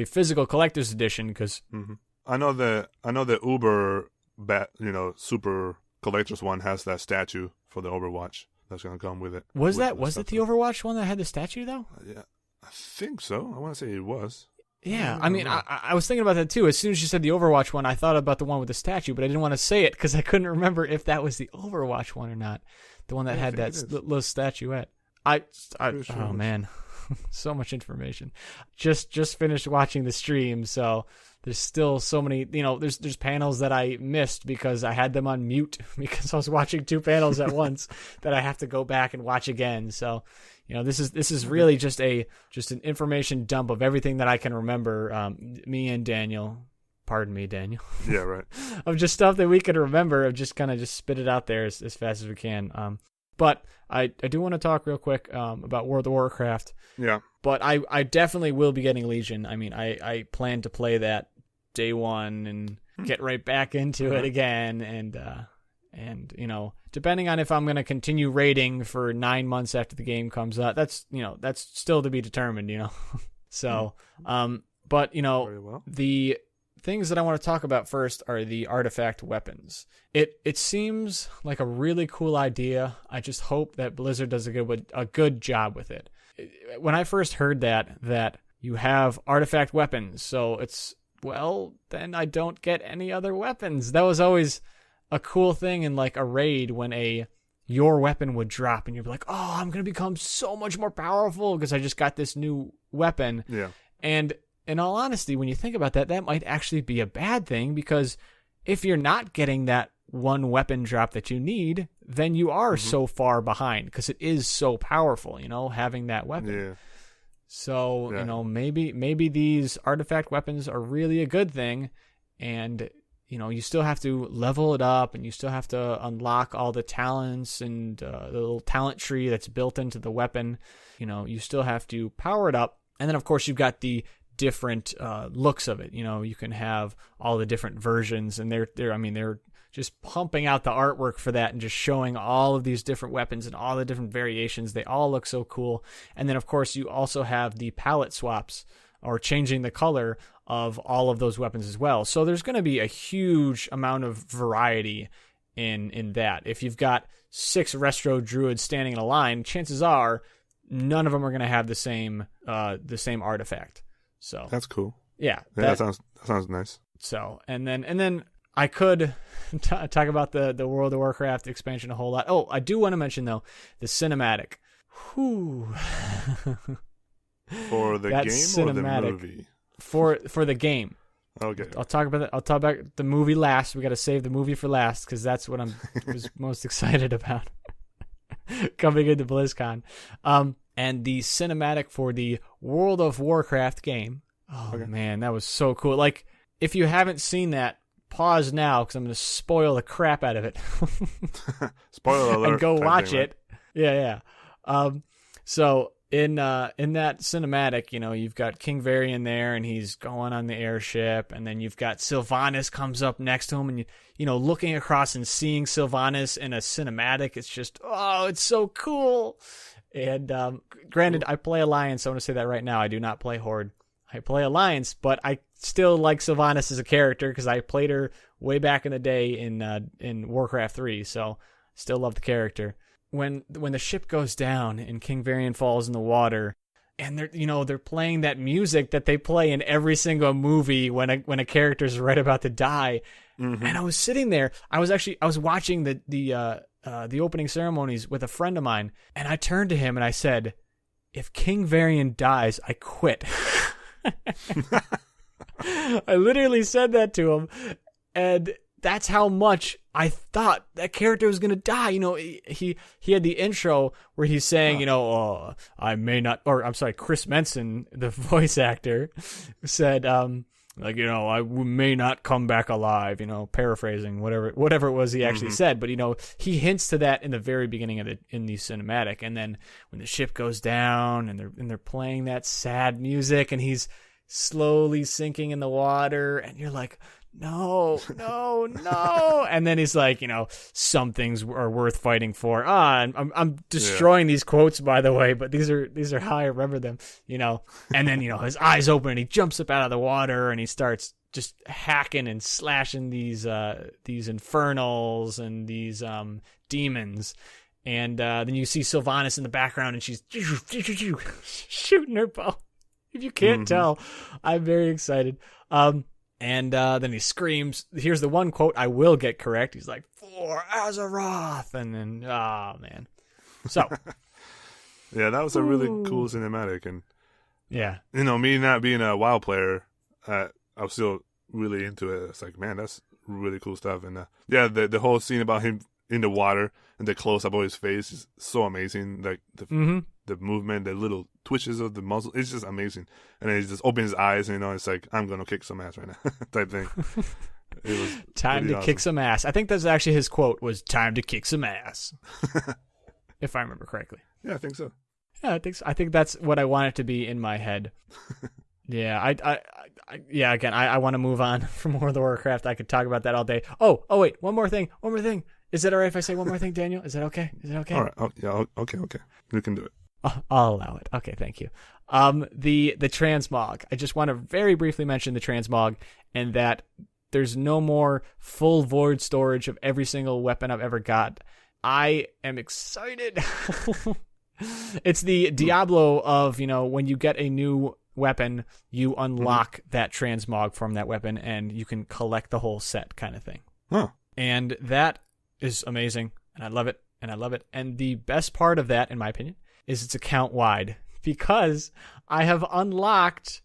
physical collector's edition because I know the Uber super collector's one has that statue for the Overwatch. That's going to come with it. Was it the Overwatch one that had the statue, though? Yeah, I think so. I want to say it was. Yeah, I was thinking about that, too. As soon as you said the Overwatch one, I thought about the one with the statue, but I didn't want to say it because I couldn't remember if that was the Overwatch one or not. The one that had that little statuette. Oh, man. So much information. Just finished watching the stream, so there's still so many, there's panels that I missed because I had them on mute because I was watching two panels at once that I have to go back and watch again. So, this is really just an information dump of everything that I can remember. Me and Daniel, pardon me, Daniel. Yeah, right. Of just stuff that we can remember, of just kind of just spit it out there as fast as we can. But I do want to talk real quick about World of Warcraft. Yeah. But I definitely will be getting Legion. I mean, I plan to play that day one and get right back into it again. And depending on if I'm going to continue raiding for 9 months after the game comes out, that's still to be determined, So, but, Very well. The things that I want to talk about first are the artifact weapons. It seems like a really cool idea. I just hope that Blizzard does a good job with it. When I first heard that you have artifact weapons, so then I don't get any other weapons. That was always a cool thing in like a raid when your weapon would drop and you'd be like, oh, I'm going to become so much more powerful because I just got this new weapon. Yeah. And in all honesty, when you think about that, that might actually be a bad thing because if you're not getting that one weapon drop that you need, then you are so far behind because it is so powerful, having that weapon. Yeah. So, maybe these artifact weapons are really a good thing and, you still have to level it up and you still have to unlock all the talents and the little talent tree that's built into the weapon. You still have to power it up. And then, of course, you've got the different looks of it. You can have all the different versions and they're just pumping out the artwork for that and just showing all of these different weapons and all the different variations. They all look so cool. And then, of course, you also have the palette swaps or changing the color of all of those weapons as well. So there's going to be a huge amount of variety in that. If you've got 6 Restro Druids standing in a line, chances are none of them are going to have the same artifact. So that's cool. Yeah. That sounds nice. So, and then I could talk about the World of Warcraft expansion a whole lot. Oh, I do want to mention, though, the cinematic. Whew. For the game or the movie? For the game. Okay. I'll talk about the movie last. We got to save the movie for last because that's what was most excited about coming into BlizzCon. And the cinematic for the World of Warcraft game. Oh, man, that was so cool. Like, if you haven't seen that, pause now because I'm going to spoil the crap out of it. Spoiler alert. And go watch it. Right? Yeah. So in that cinematic, you've got King Varian there and he's going on the airship, and then you've got Sylvanas comes up next to him, and looking across and seeing Sylvanas in a cinematic, it's just, oh, it's so cool. And granted, I play Alliance. I want to say that right now. I do not play Horde. I play Alliance, but I still like Sylvanas as a character because I played her way back in the day in Warcraft 3, so still love the character. When the ship goes down and King Varian falls in the water, and they're playing that music that they play in every single movie when a character's right about to die, and I was sitting there. I was watching the opening ceremonies with a friend of mine, and I turned to him and I said, "If King Varian dies, I quit." I literally said that to him, and that's how much I thought that character was going to die. He had the intro where he's saying, I may not, or I'm sorry, Chris Menson, the voice actor, said, like, I may not come back alive, paraphrasing whatever it was he actually said. But, he hints to that in the very beginning in the cinematic. And then when the ship goes down and they're playing that sad music and he's slowly sinking in the water and you're like, no. And then he's like, some things are worth fighting for. I'm destroying these quotes, by the way, but these are how I remember them, and then, his eyes open and he jumps up out of the water and he starts just hacking and slashing these infernals and these, demons. And, then you see Sylvanas in the background and she's shooting her bow. If you can't tell, I'm very excited. And then he screams. Here's the one quote I will get correct. He's like, "For Azeroth," and then, oh man. So, yeah, that was a really cool cinematic, and yeah, me not being a WoW player, I was still really into it. It's like, man, that's really cool stuff. And yeah, the whole scene about him in the water and the close up of his face is so amazing. Like the movement, the little twitches of the muzzle, it's just amazing. And then he just opens his eyes and it's like, I'm gonna kick some ass right now type thing. It was time to kick some ass. I think that's actually his quote, was time to kick some ass. If I remember correctly. Yeah, I think so. Yeah, I think so. I think that's what I want it to be in my head. Yeah, again, I want to move on from World of Warcraft. I could talk about that all day. Oh wait, one more thing. Is it all right if I say one more thing, Daniel? Is that okay? All right. Oh, yeah. Okay. You can do it. I'll allow it. Okay, thank you. The transmog. I just want to very briefly mention the transmog, and that there's no more full void storage of every single weapon I've ever got. I am excited. It's the Diablo of, when you get a new weapon, you unlock that transmog from that weapon, and you can collect the whole set kind of thing. Huh. And that is amazing, and I love it, and the best part of that, in my opinion, is it's account wide, because I have unlocked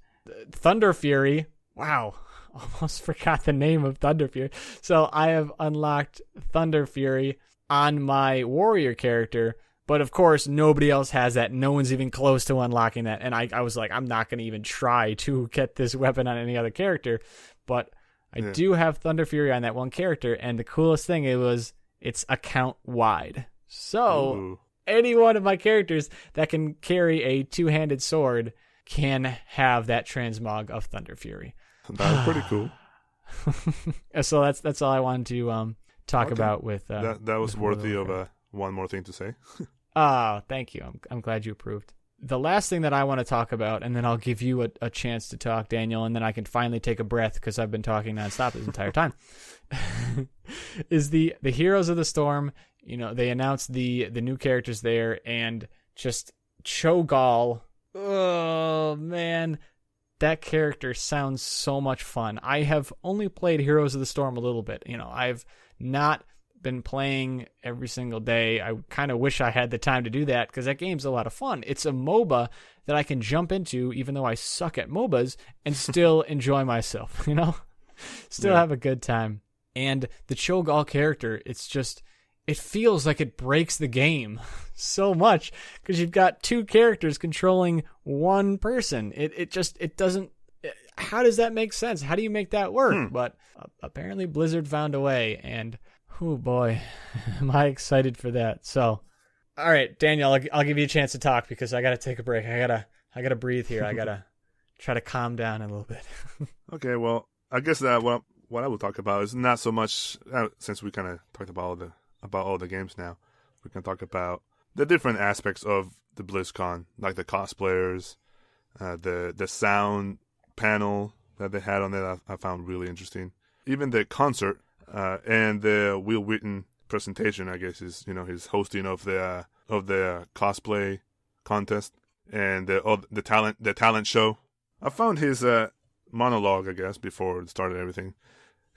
Thunder Fury. Wow, almost forgot the name of Thunder Fury. So I have unlocked Thunder Fury on my warrior character, but of course nobody else has that. No one's even close to unlocking that, and I was like, I'm not going to even try to get this weapon on any other character, but I do have Thunder Fury on that one character, and the coolest thing it's account wide. So any one of my characters that can carry a two-handed sword can have that transmog of Thunder Fury. That's pretty cool. So that's all I wanted to talk about with that was worthy of one more thing to say. Oh, thank you. I'm glad you approved. The last thing that I want to talk about, and then I'll give you a chance to talk, Daniel, and then I can finally take a breath because I've been talking nonstop this entire time, is the Heroes of the Storm. They announced the new characters there, and just Cho'Gall. Oh, man. That character sounds so much fun. I have only played Heroes of the Storm a little bit. I've not been playing every single day. I kind of wish I had the time to do that, because that game's a lot of fun. It's a MOBA that I can jump into, even though I suck at MOBAs, and still enjoy myself, still have a good time. And the Cho'Gall character, it feels like it breaks the game so much, because you've got two characters controlling one person. It doesn't. How does that make sense? How do you make that work? But apparently Blizzard found a way, and oh boy, am I excited for that. So, all right, Daniel, I'll give you a chance to talk, because I got to take a break. I gotta breathe here. I gotta try to calm down a little bit. Okay, well, I guess that what I will talk about is not so much, since we kind of talked about all the games now, we can talk about the different aspects of the BlizzCon, like the cosplayers, the sound panel that they had on it. I found really interesting. Even the concert and the Will Wheaton presentation, I guess, is his hosting of the cosplay contest and the talent show. I found his monologue, I guess, before it started everything.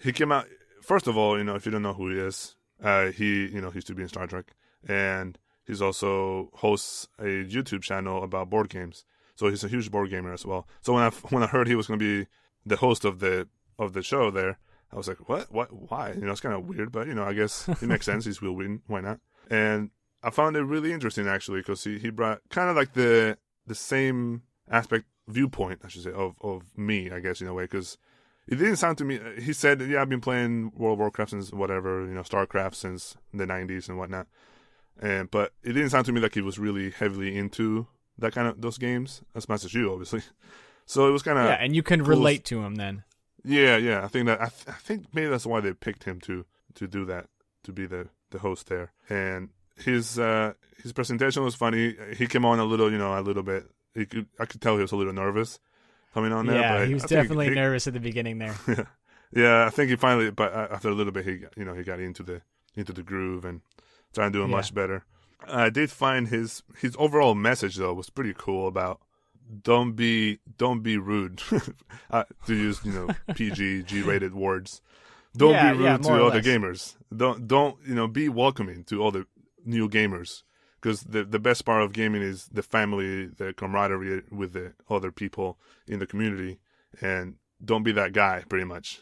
He came out, first of all, if you don't know who he is, he used to be in Star Trek, and he's also hosts a YouTube channel about board games. So he's a huge board gamer as well. So when I heard he was going to be the host of the show there, I was like, what? Why? It's kind of weird, but I guess it makes sense. He's Will Wheaton. Why not? And I found it really interesting, actually, because he brought kind of like the same viewpoint, I should say, of me, I guess, in a way, because it didn't sound to me. He said, "Yeah, I've been playing World of Warcraft since whatever, StarCraft since the '90s and whatnot." But it didn't sound to me like he was really heavily into that kind of those games as much as you, obviously. So it was kind of and you can relate to him then. Yeah. I think that I think maybe that's why they picked him to do that, to be the host there. And his presentation was funny. He came on a little bit. I could tell he was a little nervous coming on there. Yeah, but he was definitely nervous at the beginning there. Yeah, I think he finally, but after a little bit, he got into the groove and started doing much better. I did find his overall message though was pretty cool about don't be rude to use PG G-rated words. Don't be rude to other gamers. Don't be welcoming to other new gamers, because the best part of gaming is the family, the camaraderie with the other people in the community, and don't be that guy. Pretty much,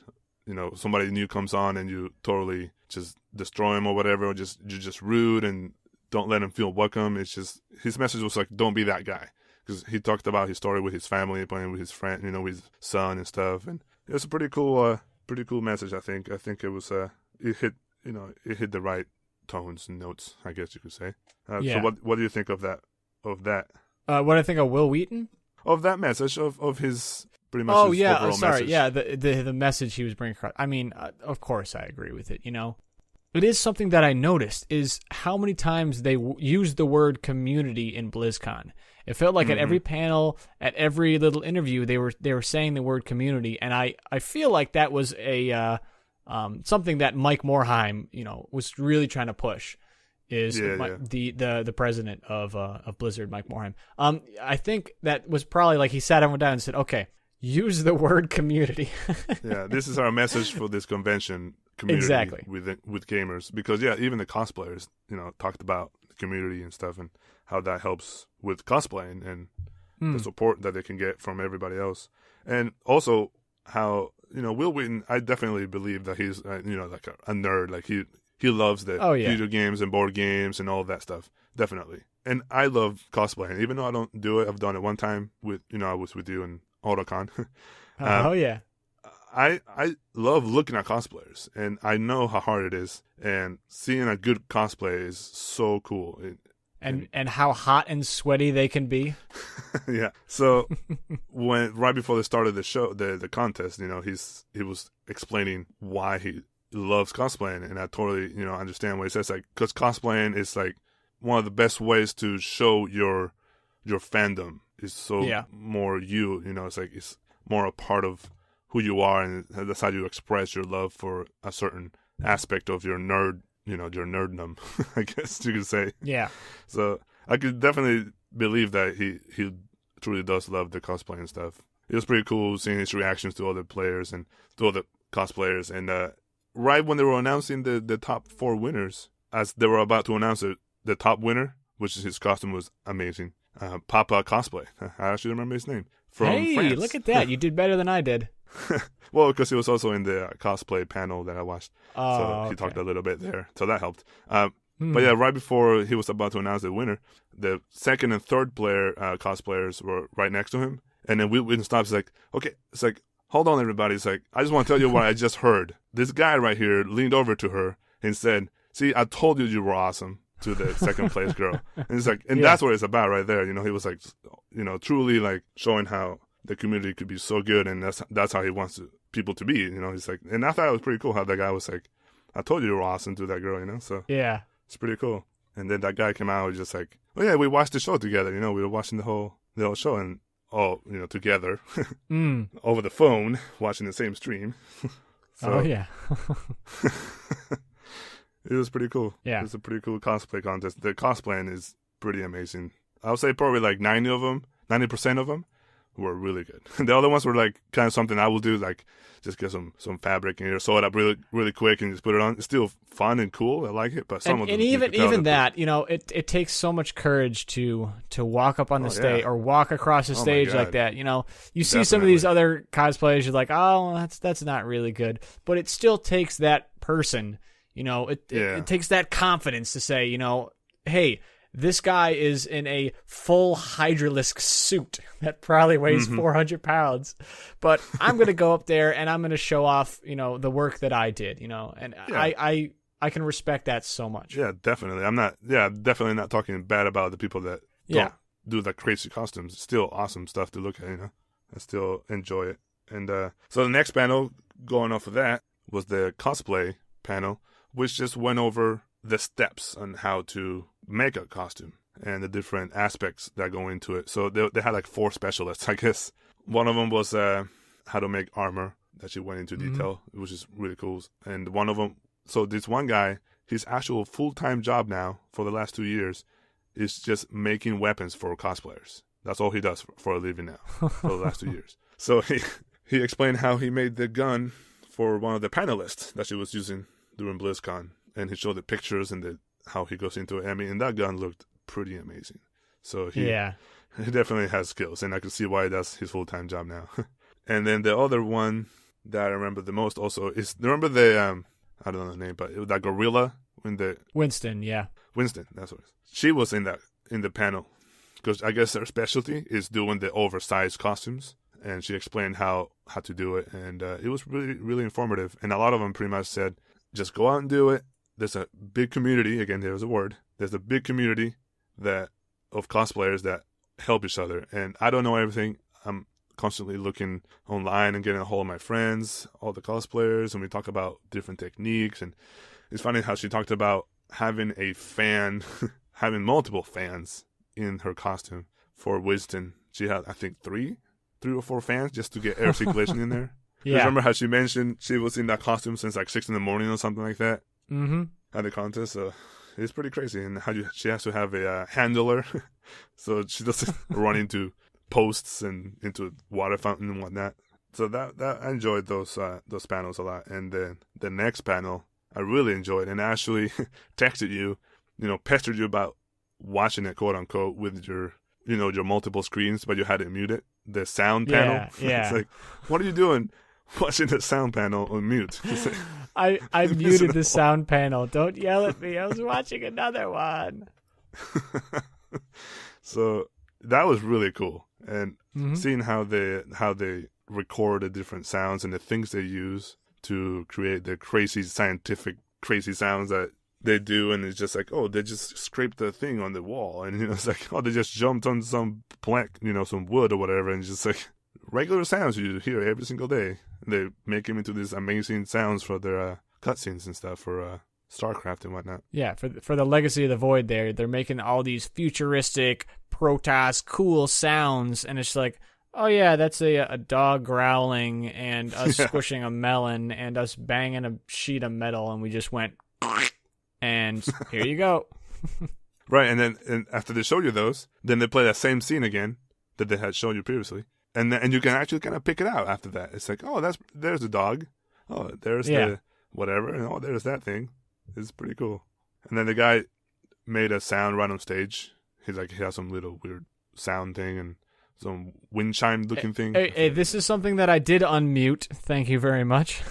somebody new comes on and you totally just destroy him or whatever, or you're just rude and don't let him feel welcome. It's just, his message was like, don't be that guy, because he talked about his story with his family, playing with his friend, with his son and stuff, and it was a pretty cool message. I think it was it hit the right tones and notes, I guess you could say. So what do you think of that? What I think of Will Wheaton? Of that message, of his pretty much. His overall sorry, message. yeah, the message he was bringing across. I mean, of course, I agree with it. It is something that I noticed is how many times they used the word community in BlizzCon. It felt like at every panel, at every little interview, they were saying the word community, and I feel like that was a something that Mike Morhaime, was really trying to push. Is the president of Blizzard, Mike Morhaime. I think that was probably like he sat everyone down and said, "Okay, use the word community." Yeah, this is our message for this convention. Community exactly. with gamers, because even the cosplayers talked about the community and stuff and how that helps with cosplaying and the support that they can get from everybody else, and also how Will Wheaton, I definitely believe that he's like a nerd, like he loves the video games and board games and all of that stuff, definitely. And I love cosplaying, even though I don't do it. I've done it one time with I was with you in AutoCon. I love looking at cosplayers, and I know how hard it is, and seeing a good cosplay is so cool. And how hot and sweaty they can be. Yeah. So right before the start of the show, the contest, he was explaining why he loves cosplaying, and I totally understand what he says. Like, because cosplaying is like one of the best ways to show your fandom. Is so more you. It's like it's more a part of who you are, and that's how you express your love for a certain aspect of your nerd, your nerddom, I guess you could say. Yeah. So I could definitely believe that he truly does love the cosplay and stuff. It was pretty cool seeing his reactions to other players and to other cosplayers. And right when they were announcing the top 4 winners, as they were about to announce the top winner, which is his costume was amazing, Papa Cosplay. I actually remember his name. From France. Look at that. You did better than I did. Well, because he was also in the cosplay panel that I watched. So he talked a little bit there. So that helped. But yeah, right before he was about to announce the winner, the second and third player cosplayers were right next to him. And then Will Wheaton stops. Like, okay, it's like, hold on, everybody. It's like, I just want to tell you what I just heard. This guy right here leaned over to her and said, "See, I told you were awesome," to the second place girl. And it's like, and that's what it's about right there. He was like, truly like showing how the community could be so good, and that's how he wants people to be. He's like, and I thought it was pretty cool how that guy was like, "I told you were awesome," to that girl. So yeah, it's pretty cool. And then that guy came out and was just like, "Oh yeah, we watched the show together. We were watching the whole show and all together over the phone, watching the same stream." So, yeah. It was pretty cool. Yeah, it was a pretty cool cosplay contest. The cosplaying is pretty amazing. I'll say probably like 90% of them were really good. The other ones were like kind of something I will do, like just get some fabric and sew it up really, really quick and just put it on. It's still fun and cool. I like it, but some of them, and even that, it takes so much courage to walk up on the stage or walk across the stage like that. You see some of these other cosplayers, you're like, oh, that's not really good, but it still takes that person. It takes that confidence to say, hey, this guy is in a full Hydralisk suit that probably weighs 400 pounds. But I'm going to go up there and I'm going to show off, the work that I did, and I can respect that so much. Yeah, definitely. I'm definitely not talking bad about the people that don't do the crazy costumes. It's still awesome stuff to look at, I still enjoy it. And so the next panel, going off of that, was the cosplay panel, which just went over the steps on how to make a costume and the different aspects that go into it. So they had like 4 specialists, I guess. One of them was how to make armor, that she went into detail, which is really cool. And one of them, so this one guy, his actual full-time job now for the last 2 years is just making weapons for cosplayers. That's all he does for a living now for the last 2 years. So he explained how he made the gun for one of the panelists that she was using during BlizzCon. And he showed the pictures and how he goes into it. I mean, and that gun looked pretty amazing. So he definitely has skills, and I can see why that's his full-time job now. And then the other one that I remember the most also is, remember the, I don't know the name, but it was that gorilla in the... Winston, yeah. Winston, that's what it is. She was in the panel, because I guess her specialty is doing the oversized costumes. And she explained how to do it, and it was really, really informative. And a lot of them pretty much said, just go out and do it. There's a big community, again, there's a word. There's a big community of cosplayers that help each other. And I don't know everything. I'm constantly looking online and getting a hold of my friends, all the cosplayers, and we talk about different techniques. And it's funny how she talked about having a fan, having multiple fans in her costume for Winston. She had, I think, 3 or 4 fans just to get air circulation in there. Yeah. Remember how she mentioned she was in that costume since like 6 in the morning or something like that? At the contest. So it's pretty crazy. And she has to have a handler so she doesn't run into posts and into water fountain and whatnot. So that I enjoyed those panels a lot. And then the next panel I really enjoyed, and I actually texted you, pestered you about watching it, quote unquote, with your your multiple screens, but you had it muted. The sound panel. Yeah. It's like, what are you doing watching the sound panel on mute? I muted the sound panel. Don't yell at me. I was watching another one. So that was really cool. And seeing how they record the different sounds and the things they use to create the crazy scientific crazy sounds that they do, and it's just like, oh, they just scraped the thing on the wall, and it's like, oh, they just jumped on some plank, some wood or whatever, and just like regular sounds you hear every single day. They make them into these amazing sounds for their cutscenes and stuff for StarCraft and whatnot. Yeah, for the Legacy of the Void, they're making all these futuristic Protoss cool sounds, and it's like, oh yeah, that's a dog growling and us squishing a melon and us banging a sheet of metal, and we just went. And here you go. Right, and then after they show you those, then they play that same scene again that they had shown you previously, and you can actually kind of pick it out after that. It's like, oh, there's the dog, oh, there's the whatever, and oh, there's that thing. It's pretty cool. And then the guy made a sound right on stage. He has some little weird sound thing and some wind chime looking thing. Hey, this is something that I did unmute. Thank you very much.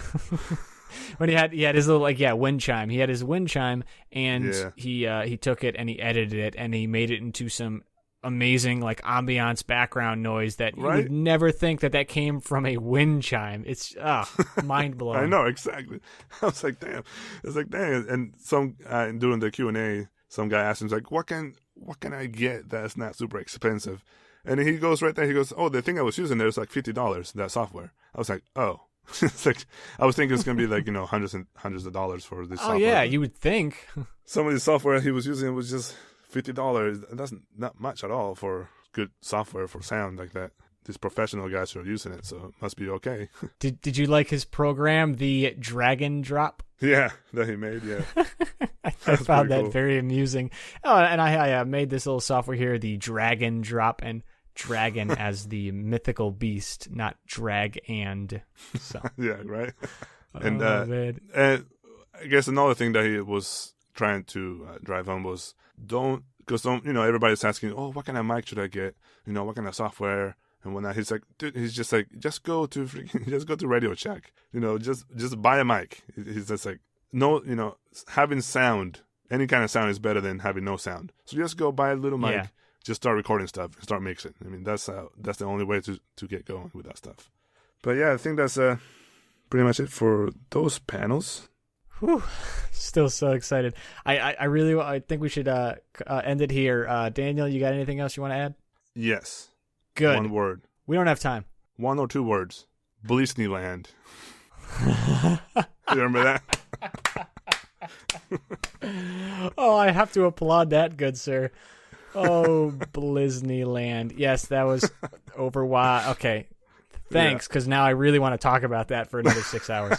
When he had his little wind chime. He had his wind chime, and he took it and he edited it and he made it into some amazing ambiance background noise that you would never think that came from a wind chime. It's mind blowing. I know, exactly. I was like, damn. It's like, dang. And some during the Q&A, some guy asked him, like, what can I get that's not super expensive? And he goes right there. He goes, oh, the thing I was using there is like $50. That software. I was like, oh. It's like, I was thinking it's gonna be hundreds and hundreds of dollars for this software. Oh yeah, you would think. Some of the software he was using was just $50. That's not much at all for good software for sound like that. These professional guys are using it, so it must be okay. Did you like his program, the Dragon Drop? Yeah, that he made. Yeah, I found that cool. Very amusing. Oh, and I made this little software here, the Dragon Drop, and dragon as the mythical beast, not drag and. So. Yeah, right. And I guess another thing that he was trying to drive home was everybody's asking, oh, what kind of mic should I get? What kind of software and whatnot. He's like, dude, he's just like, just go to Radio Shack. Just buy a mic. He's just like, no, having sound any kind of sound is better than having no sound. So just go buy a little mic, Yeah. just start recording stuff, and start mixing. I mean, that's the only way to get going with that stuff. But yeah, I think that's pretty much it for those panels. Whew. Still so excited. I think we should end it here. Daniel, you got anything else you want to add? Yes. Good. One word. We don't have time. 1 or 2 words. BlizzCon. You remember that? Oh, I have to applaud that, good sir. Oh, BlizzCon. Yes, that was Overwatch. Okay. Thanks, because now I really want to talk about that for another 6 hours.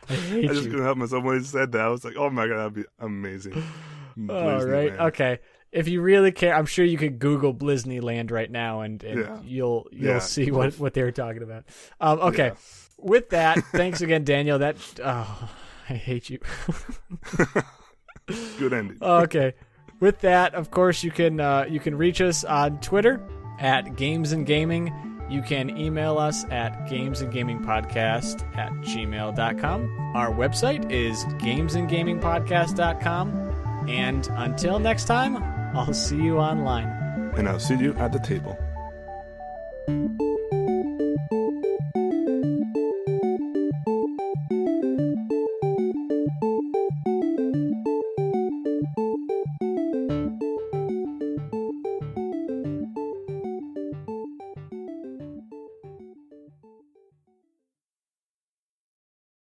I just couldn't help myself when he said that. I was like, oh my God, that'd be amazing. All right. Okay. If you really care, I'm sure you could Google BlizzCon right now and you'll see what they were talking about. Okay. Yeah. With that, thanks again, Daniel. I hate you. Good ending. Okay. With that, of course, you can reach us on Twitter at Games and Gaming. You can email us at gamesandgamingpodcast@gmail.com. Our website is gamesandgamingpodcast.com. And until next time, I'll see you online. And I'll see you at the table.